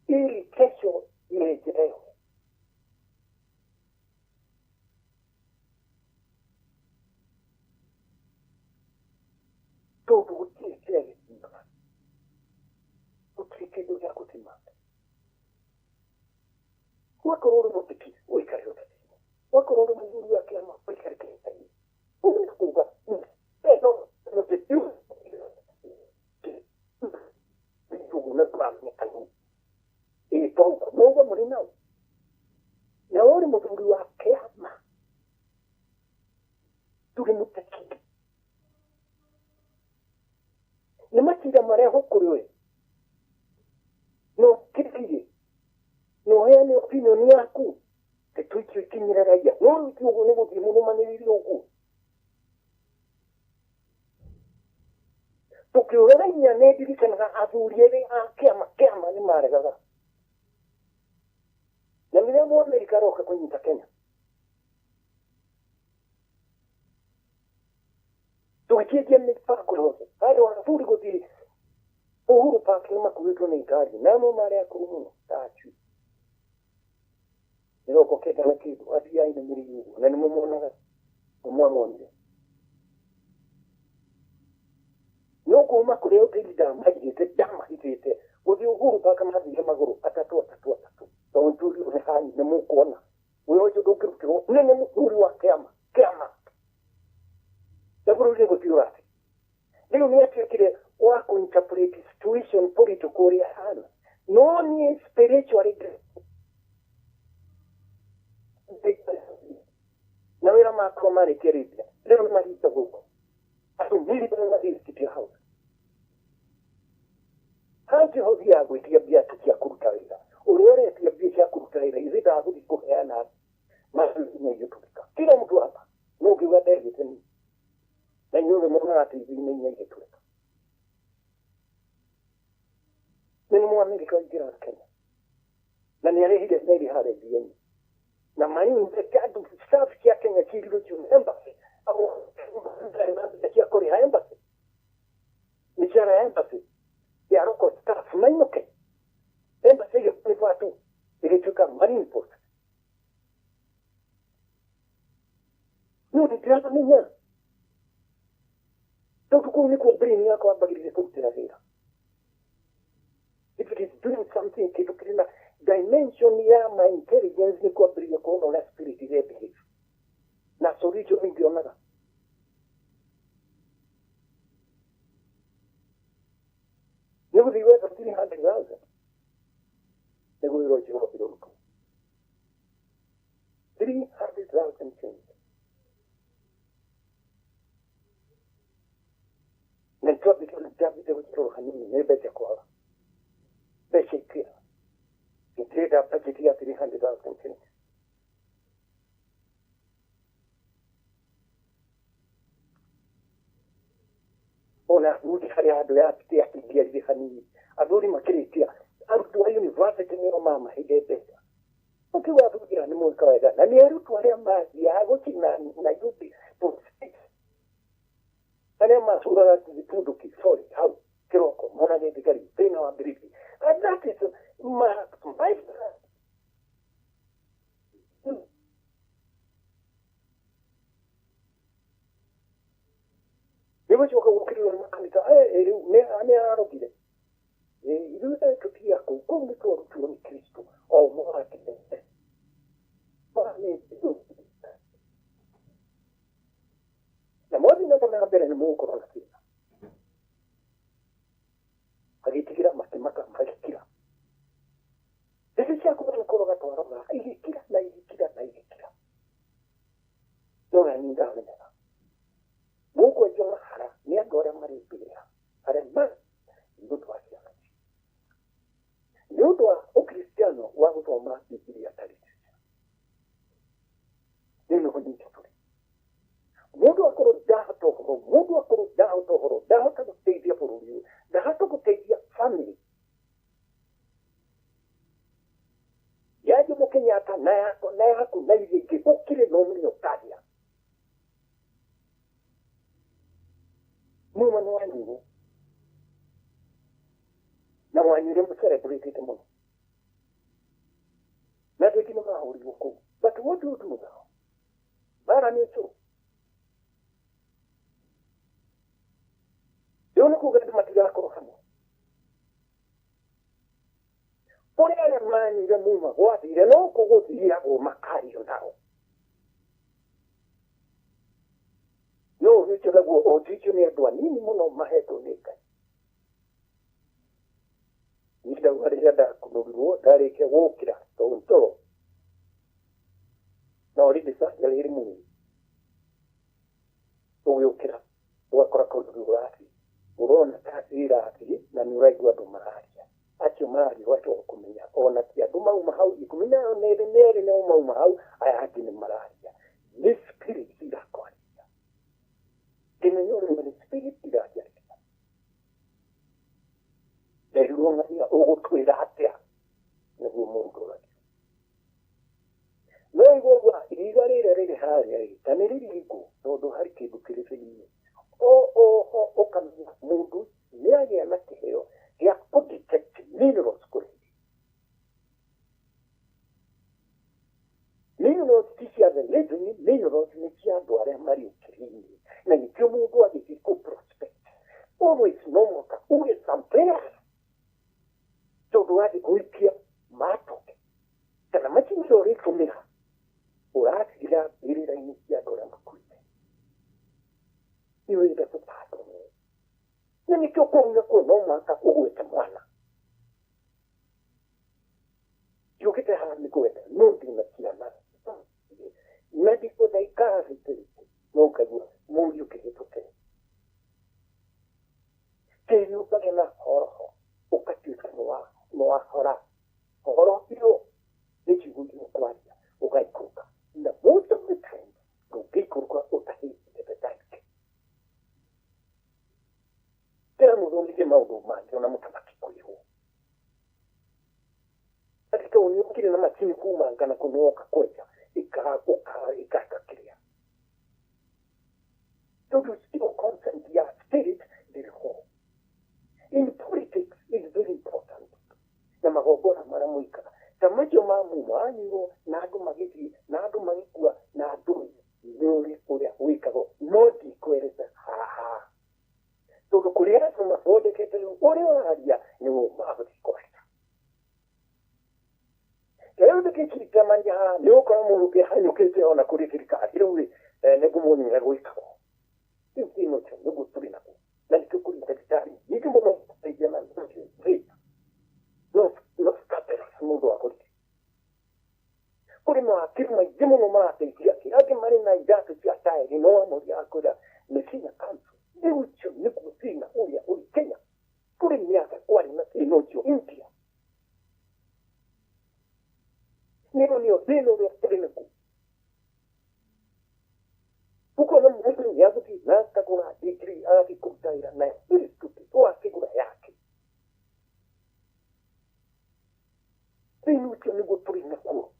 ili kesho irejerewe todo ukiekele ukikido ya kutimama wakororo mutiki uikare utatimu wakororo mzuri ya kiama uikare kitani unakuga no mutikiu na kwamni anu ipo mungu mulinao na wori mzuri wa kiama tuli mutaki ni matira mareho kuriwe no kitiye no yani opinion yaku tetwicho kinyira raia no kiugo ni guthi muno maniriri ugu tukiura nya ne dirikana athuri ere akiama ni maregaga na mire mo Amerika roka kunyita Kenya tukiye mipako yote hadi wanathuri guthi Uhuru Park ni makuitwo ni ngari namo mare akuru muno tachu niroko keta na kitu atia ina miri na ni mumonaga umwamone noko makure ukirida magite dama hitete guthi Uhuru Park mathire maguru atatu tonjuri ne hani ne mukona wewe jodokirutiro nene mukuri wa kiama daburu gutira leo ni atikire wako interpret situation political ya hana no ni spiritual na wera makro mari keribia leo mari tabuko atu mili bana hili kitu hao hanji hodi ya gwitia bia tukia kurutaira uliore pia bia kurutaira izida hodi kuheana masu ni yutulika kila mtu hapa no kiwa David ni na nyume mwana ati ni yutulika nini mwa Amerika igira Kenya na ni ale hide neli hare bieni na mani mtekadu staff ya Kenya kilo chu embassy au na ya Korea embassy ni chara embassy ya roko staff mainoke embassy ya privatu ile tuka marine port no ni tira minya tukuni ko brini yako abagirize kutira hira if it is doing something kidukirina dimension ya my intelligence ni kwa brillo kono la spirit ile behave na solution ndio naga gatoro hanini nebete kwa beshikia kitenda pakiti ya 300,000 ona udi hari hado ya tia kidia di hanini aduri makiritia arutu wa university ni mama hidebeta ukiwa tukia ni mo kawaida na ni arutu wale mazi ya gochina na yupi to ale masura zitundu kisori hau kiroko mona de gari pena wa brifi that is my Devo gioco con quello che manca ne ha robile il tutti con il tuo di Cristo o morte ma la moda non torna bene nel mondo con la fila agitira ma che manca ma che tira se si accumula con la tua e tira non è niente Mungu ajua hara ni agora maripira hara ma ndugu wa siasa ndugu wa ukristiano wa kutoma Biblia tariki neno hodi tuli mundu akoro dahato horo dahato kutaidia porulio dahato kutaidia family yaje mukenyata na yako na ile kipokile nomio kadia Muma no animo. Na wanyure mu celebrate it mo. Na de kino ma hori ko. But what do you do now? Bara ni so. Yo no ko ga matiga ko hamo. Pone ale mani de muma, what ire no ko go tira o makari yo dao. No, hicho lagu o ticho ni adwa nini muno maheto nika. Nida wari yada kunuruo dari ke wokira to untoro. Na ori bisa yale iri muni. To wokira wakora kunuruo ati. Urona tasira ati na nurai gwa dumaria. Acho mari watu kumenya ona kia duma umahau ikumenya nere ne umahau aya hati ni malaria. This spirit ida kwa. Señor, el espíritu de ayer. De luego había oportunidad de un mundo. Luego y galera de Harry, también digo, todo har que du que se o cambia mundo, ni hay a la que yo, ya porque te mineros con mineros tisia de legend, mineros ni sia doare Mario Kirini. Nel più mutuo di più prospetto. Always no more, always something. So do I go here, mato. Se la macchina lo risponderà. Ora si dirà, dirà iniziato la macchina. Io ho detto fatto. Non mi chiedo come non manca come mwana. Io che te hanno come non ti metti a mano. Medico dai casi, non capisco. Muyo que toque. Que yo pague la horo, o cachuca no ahora. Horo piro, de chibuyo guardia, o gaikuka. Na most of the time, go gaikuka o tahi de betanke. Tenemos un límite maudo más, una mutamaki kuyo. Katika uniokile na machini kuma ngana kunoka kweja, ikaka kiria. So to still consent your spirit, the whole. In politics, it's very important. Namagogora maramuika. Tamajo mamu maaniro, nago magiti, nago magikua, nago yuri uria wikago. Noti kweresa, ha. So to kuliera suma fode ketelu, uria aria, ni umabati kosta. Kaya ude kichika manja, ni ukora muruke, hanyo kete ona kurikirika, hiruri, negumoni wikago. Io non c'è, non gusto di nato. La discussione integrale, dico che non stai chiamando, non c'è, non scapperà, modo a così. Pure ma, che mai demono mate, anche marina i dati ci attai, non amo di ancora, nessuna canto. Io c'è, ne cucina, uria, uri, kenya. kuri miaka kwani na inocho impya neno ni odeno ya tena ku uko na mtu yabuti na takuna degree aki kutaira na institute kwa figura yake inocho ni guturi na ku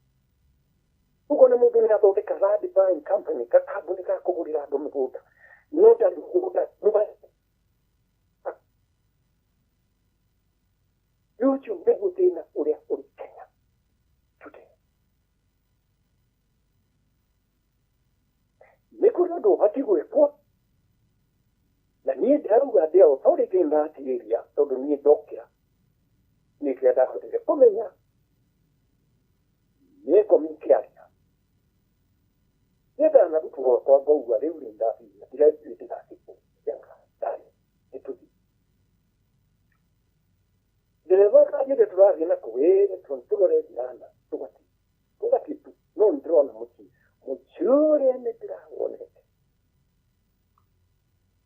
uko na mtu na bote kazadi buying company kakabuni kakugurira ndo mvuta nota mvuta yucho mbegu tena ule Kenya today nikuna do hatigo epo na ni daru ga de authority in that area to do ni dokya ni kada hote komenya ni komikiaria yeda na butu kwa gwa le uri ndafi na dira ita sipo yanga dai etuti dereva kaje de tuwa ina kuwe kontrole yana tukati tu non drone muchure ne tira one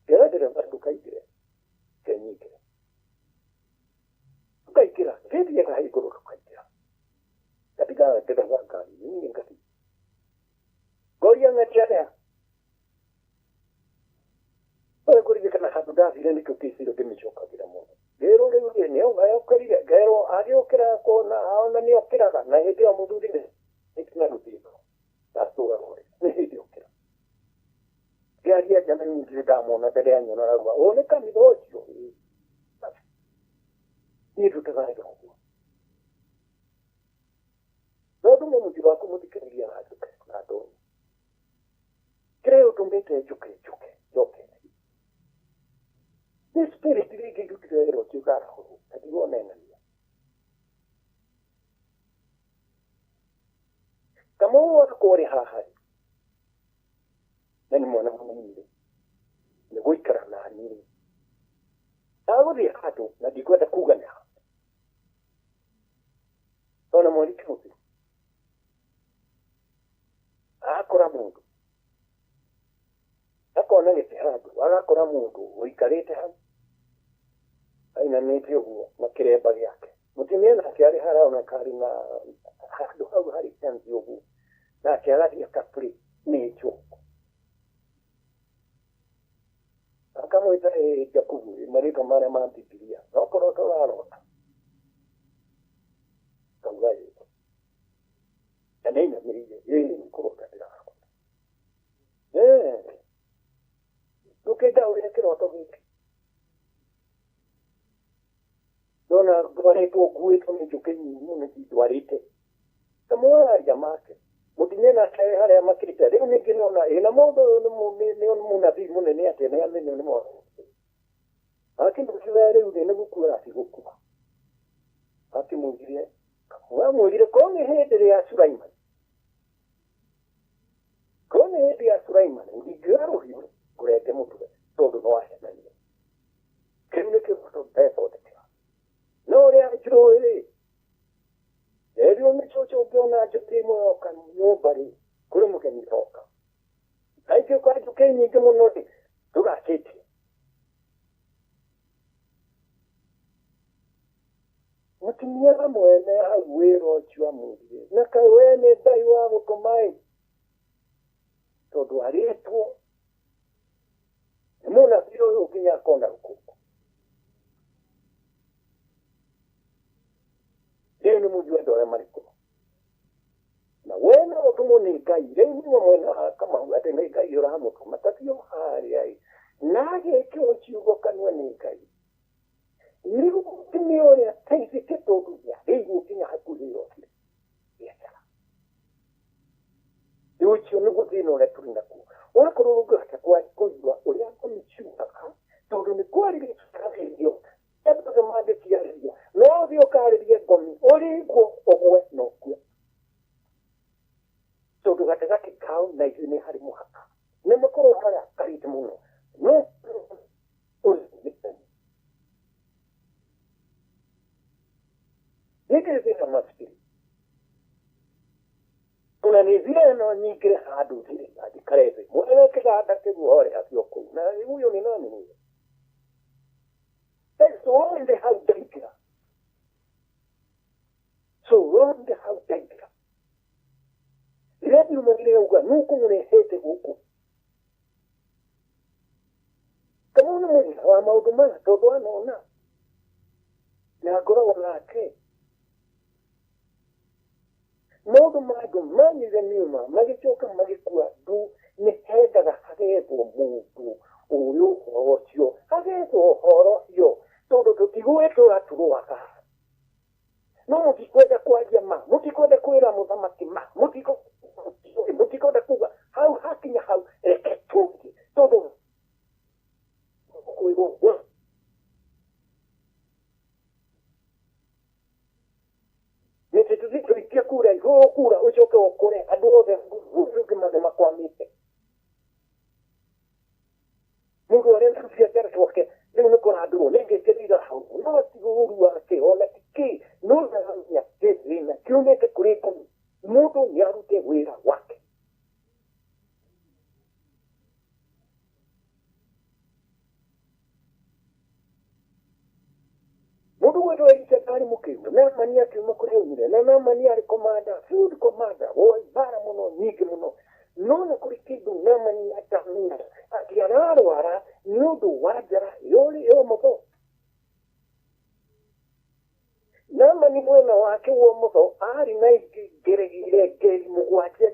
dereva tukaitire kenyike tukaitira vipi ya kai kuru tukaitira katika dereva kali ni ngati goria ngachana para kuri kana hatu da vile ni kukisi ndo kimichoka kila mmoja gero le ne ngayo kari gero agio kira ko na aona ni okira na hedi wa muduri ne ikna rutiko tatua ngore ne hedi okira gari ya jamani ni damo na tele anyo na ragwa one kami docho ni tutaka ndo ndo mo mutiwa ko mutikiria na ndo creo tumbete chuke yoke ni spirit ligi gutero chukara ho adigo nena kamo wa kore ha nani mwana mwingine ni wikara na nini awuri hatu na dikwenda kugana ona mori kutu akora mungu akona ni hatu akora mungu wikarete ha aina nete huo makireba yake mutimena kiari hara una kari na hadu au hari tanzi huo na kiari ya kapri nicho akamo ita jakubu marika mara mantipilia nokoro tolaro kangai anena mirije yeye mkoro kadira tukeda ule kiro togiki dona gore to kuwe to ni jukeni mune kitwarite tamora jamake mutinena kai hare makita leo ni kinona ina modo ni muna vi mune ni ate na ni mo aki mukivere ude ne bukura sigukuma aki mugire ko ni hedere ya Sulaiman udigaro hiyo kurete mutu todo no ahena ni kenne ke foto peso de no le achiro erio mi chocho gona chotimo kan nobody kurumu ke ni toka ai ke kwa tuke ni ke monoti tuga chiti mutimia mwene hawero chwa mudi na kawene daiwa mukomai todo areto mona sio ukinya kona huko leo mujue ndo mariko na wena otumoni kai leo mwana kama atende kai yora hamu kama tatio hali ai nage kyo chiugo kanwa ni kai iligo kimiore taisi keto ya leo kinya hakulio yuchi nugo dino le turinda ku ora kurugo kwa kujwa uri ako michuka todo ni kwari ni kario eto de made kiaria no dio kare die gomi ori go ogwe no ku todo gata kau na yune hari muhaka ne makoro hara karite muno no Nike kama spiri kuna nizile no nyike hadu zile hadi karebe mwana kida hada kebu hore afyoko na huyo ni nani huyo Sonde hau daikira. Sonde hau daikira. Irati umagire uga nuku mune hete huku. Kamuna muni hawa maudumana todo anona. Na gora wala ke. Maudumana gumani zaniuma magichoka magikua du ni heda ga hageto mutu. Uyu horosio. Hageto horosio. Todo tutigue to aturuaka. No mutikwenda kwaria ma. Mutikwenda kwira muthamaki ma. Mutikwenda kuga. Hau hakinya hau. Eketungi. Todo. Kuigo. Nete tuzito ikia kura. Iho kura. Uchoke okore. Aduove. Gugimade makwamite. Mungu warenda kufiatera tuwake. Neno kona aduro. Nenge terida hau. No tiguru wake. Ola tiki. No ya tezina. Kiumete kureka. Mudo nyarute wera wake. Mudo wedo elisa tari mukiru. Na mania kiumakure unire. Na mania alikomada. Food komada. Oi bara muno. Nigi muno. Nona kurikidu na mania atamina. Akianaro wara. Nudu wajara. Yoli yomoto. Nama ni mwena wake uo motho ari na gere mugwatia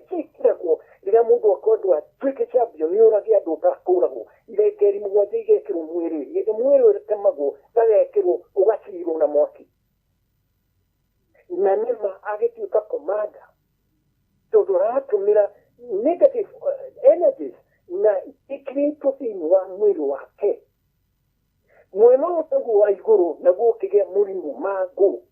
chikira ko ira mundu akodwa twike chabyo niura gia duka kurago ire geri mugwatia gekiru mwiri ire mwiri temago gagekiru ugachiro na moki na nema agituka komanda toduratumira negative energies na ikritofini wa mwiri wake mweno otagu wa iguru naguo kige murimu mago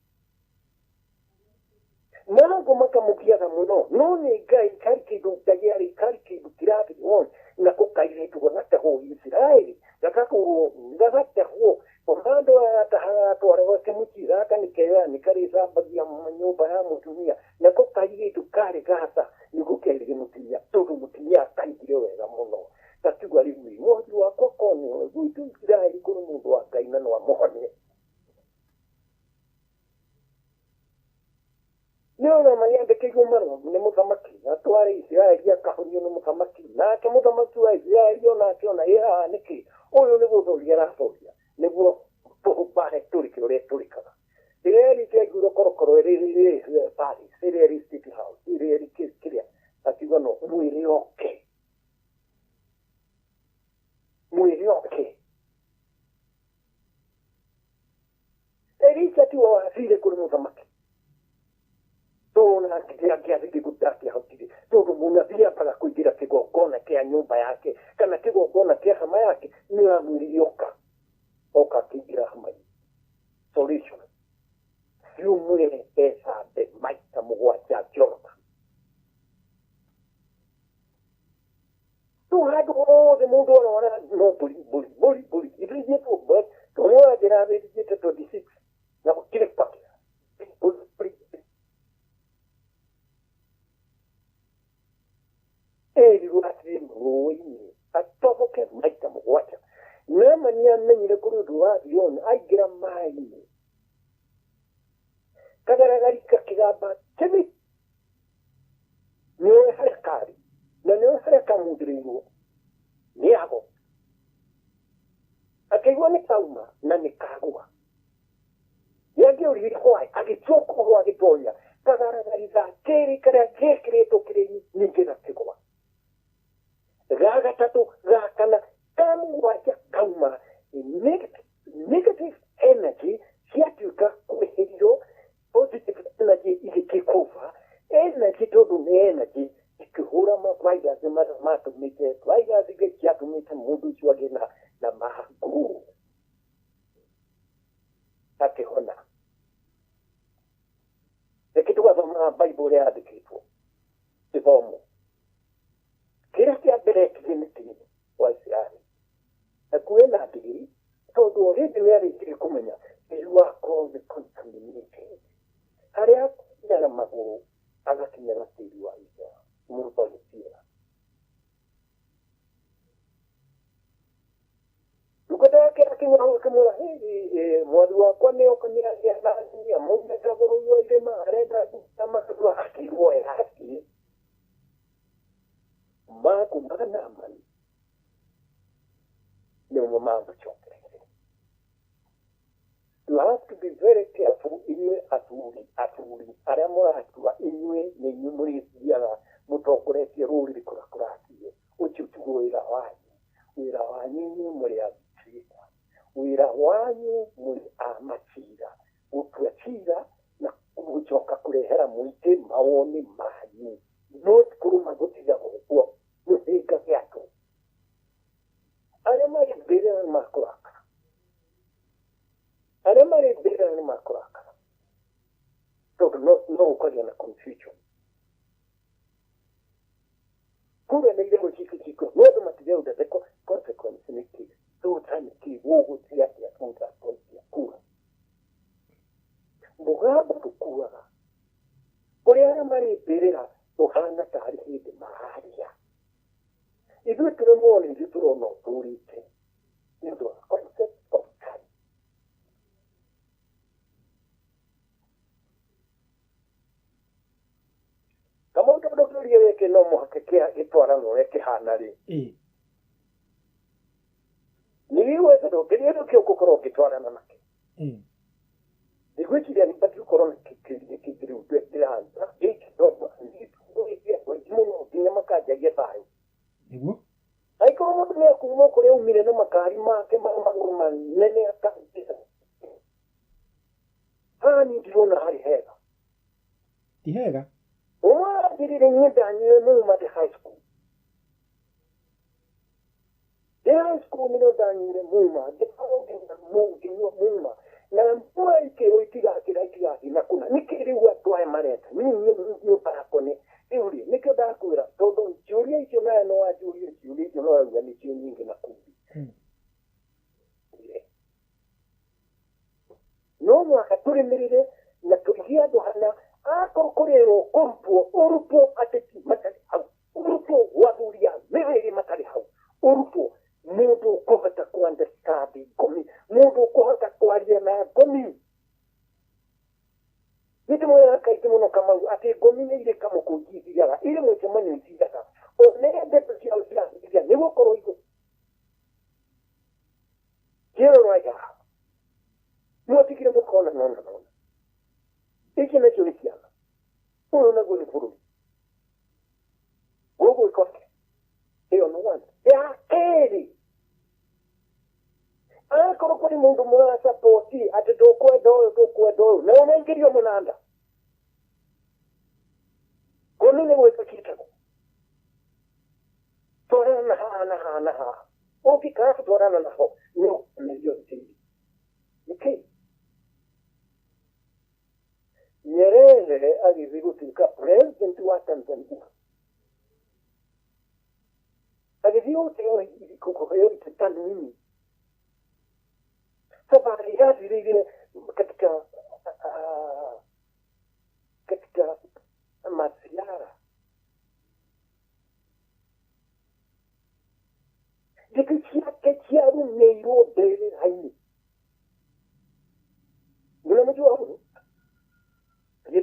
makamukiaga muno none gai karikidu tayari karikidu kirabi on na kukaire tu nata ho Israeli yakako ngazata ho pomando ataha to arwake mukira kanikea nikarisa bagia manyumba ya mutumia na kukaire tu kare gasa nikukaire mutumia todo mutumia kaikirewe muno tatuga limu modu wa kokoni gutu Israeli kono mundu wa kaina no amone Nona mania de que gumano ne mutamaki na tuare Israeli ya kahunyo no mutamaki na ke mutamaki wa Israeli na kiona ya niki oyo ne go yera soya ne go po bare turiki ore turika Israeli ke guro korokoro ere pari Israeli city house Israeli kiria atigo no muy okay Erika tu wa file kono mutamaki Tona kia vidi kutaki hautidi. Todo muna via para kuidira kigo gona kia nyumba yake. Kana kigo gona kia hama yake. Nila mwili yoka. Oka kidira hama yi. Solution. Siu mwile esa de maita mugwatia jorka. Tu hadu o de mundo wana no buli. Ibli jetu but tomo ajira vidi jetu 26. Na kutile pake. Buli. Eri ruatri ruini atopo ke maita mwacha nama nia menyi le kuru dua yon ai gira mai kagaragari kakigaba temi niwe harakari na niwe harakamudriyo ni hago akigwa ni kauma na ni kagua yage uri hoai agitoko ho agitoya kagaragari za keri kara gekre to kire ni gina kigwa Gaga tatu gakana kamu wacha kauma negative energy siatuka kuhiriyo positive energy ikikufa energy todo ni energy ikihura mafaiga zimara mato mite faiga zige kiatu mite mudu chwage na mahagu take hona ekituwa vama Bible ya dikitu tivomo Kira kia bere kizini wa Israeli. Akuena atigiri. Todo oridi weri kiri kumenya. You are called contaminated. Haria nyara maguru. Aga kinyara tiri wa Israeli. Murupa yusira. Lukata kira kinyara akamwira mwathi wakwa nä oka nä athania maumete gå rå wa irä ma arenda amatua akĩrwo yake makumaga na mani nä mo mamũcokereire. You have to be very careful inyuĩ athuri arĩa mũratua inyuĩ nĩ inyuĩ mũrĩthiaga mũtongoretie rũrĩrĩ kũrĩa kũrathiĩ. Ũcio tiguo wĩra wanyu. Wĩra wanyu inyuĩ mũrĩ athuri, wĩra wanyu mũrĩ a macira, gũtua cira na gũcoka kũrehera mũingĩ mawoni manyu, no ti kũrũma gũtiga ũguo mũhingage andũ. Arĩa marĩ mbere nĩ makũrakara, arĩa marĩ mbere nĩ makũrakara, tondũ no gũkagĩa na confusion. Kuganĩire gũcikiciko no andũ matigeuda the consequence nĩ kĩĩ, thutha nĩ kĩĩ, gũgũtiga atĩa thutha cia kura. Mũgambo tũkuaga ũrĩa arĩa marĩ mbĩrĩra ũhana tarĩ hĩndĩ mararia. Ithuĩ tũremwo nĩ ithuĩ tũrona ũtũrĩte nĩ ũndũ wa concept of time. Kamondu ndũkĩũria gĩkĩ no mũhaka gĩtwarano ũrĩa kĩhana rĩ. Nĩ gĩgwetha ndũkĩria nĩkĩo ũgũkorwo ũgĩtwarana nakĩo. Nĩgwĩciria nĩbatiĩ gũkorwo na kĩrĩu ndĩrahanda gĩkĩ tondũ mũno nginya makanjagia thayũ. Angĩkorwo mũndũ nĩ akuma kũrĩa aumire na makari make ma magũrũ manene akambĩra, haha niĩ ndirona harĩ hega. Ti hega? Ũmwanjĩrĩre niĩ ndanyuire Muma ndĩ high school. Ndĩ high school nĩrĩo ndanyuire Muma, ngĩnyua Muma. Na mbura ikĩrwo itigakĩra na kuna nĩkĩ rĩu andũ aya marenda nyũmba yakwa nĩ rĩu rĩ nĩkĩo ndakwĩra tondũ ciũria icio nawe no wanjũria ciũria icio no wauga nĩcio nyingĩ na kumbi. No mũhaka tũrĩmĩrĩre na tũigie andũ hana akorwo kũrĩrwo ũrutwo ateti matarĩ hau, ũrutwo wathuria mĩrĩrĩ matarĩ hau, ũrutwo mũndũ ũkũhota kũ-understand ngomi, mũndũ ũkũhota kwaria na ngomi. Nĩndĩmwĩraga kaingĩ mũno Kamau atĩ ngomi nĩ irĩ kamũkũnji ithiaga, irĩ mũcemanio ithiaga, nĩ ndeto ciao cirathiria nĩguo korwo igũ kĩroraiga mwatigire mũkona nona. Iki nacio nĩ ciana, ũyũ naguo nĩ bũrũri, gũguo ikoke ĩyo nĩ one. Ya kerĩ, akorwo kũrĩ mũndũ mũrasapoti atĩ ndũkwenda ũyũ na ũnaingĩrio mũnanda, ngomi nĩ gwĩka kitagwo twarana na haha ũngĩkaga twarana naho nĩ ũkũmerio tĩri. Nĩkĩ Nyerere agĩthiĩ gũtuĩka president wa Tanzania, agĩthiĩ kũheo iteta nini. Safari yathirĩire katika masiara. Gĩtĩ ciake ciarũmĩirwo mbĩrĩra-inĩ. Mnamjua huyu?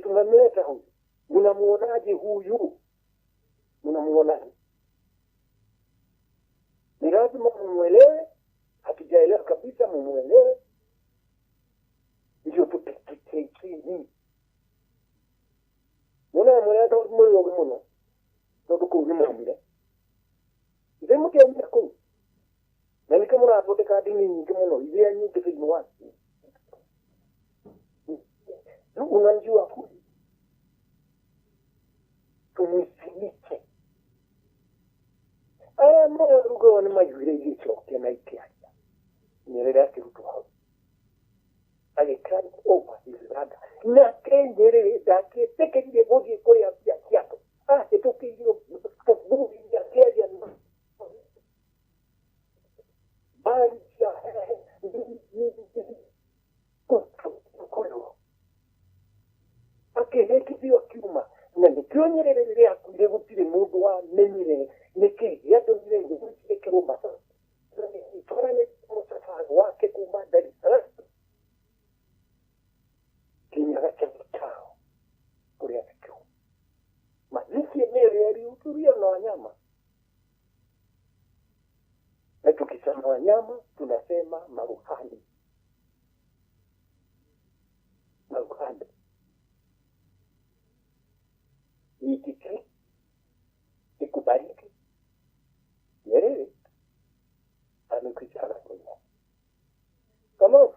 Tunamleta huyu. Mnamuonaje huyu? Mnamuonaje? Ni lazima mumwelewe, hatujaelewa kabisa mumwelewe. Ndio tutekeni. Mnamweleta mmoja tondu kuu nĩ maumire. Ithe mũkĩaumire kũu. Na nĩkĩo mũrathondeka ndini nyingĩ mũno, iria nyingĩ thĩinĩ wa unamjua huyu. Tumwifinike. Aya moyo rugo ni majuire igicoke na ikiaria. Nyerere akĩrutwo hau. Agĩkari over his radar. Na Nyerere ndakĩtĩkĩrire gũthiĩ kũrĩa ciatũ. Ahĩtũkĩirio bũrũri ya Kenya. Akĩhĩkithio akiuma na nĩkĩo Nyerere rĩrĩa akuire gũtirĩ mũndũ wamenyire nĩkĩ gĩatũmire gĩgwĩkĩrwo mbata. Itwarane mũsafari wake kuma Dar wanyama tunasema maruhani. Maruhani. Ikiki, ikubariki. Nyerere amekuchana kwa. Kama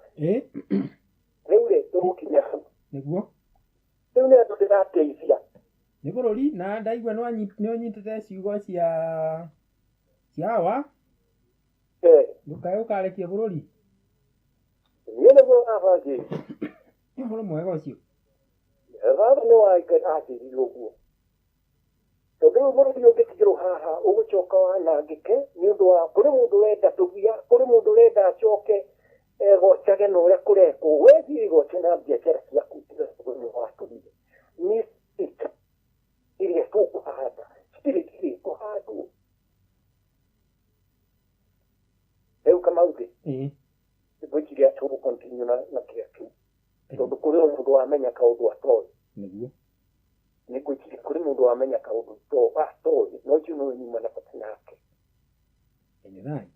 leure turukinya niguo riu ni andu ndirateithia ni bururi na ndaigua no nyitete ciugo cia wa ndukae ukarekia bururi ni niguo abaje ni horo mwega ucio baba ni waikatiririo guo tondu bururi ungitigirwo haha ugucoka wanangike ni undu wa kuri mundu urenda tugia kuri mundu urenda acoke gochage no uria kureko wethi gochena biashara ciaku ni waturire ni sika iria tukuhanda citirikiri kuhandwo eu kama uge gwikiria tu continue na kia tu tondu kuri mundu wamenya kaundu atoĩ niguo ni gwikiria kuri mundu wamenya kaundu atoĩ no chuno ni mwana patinake enye thai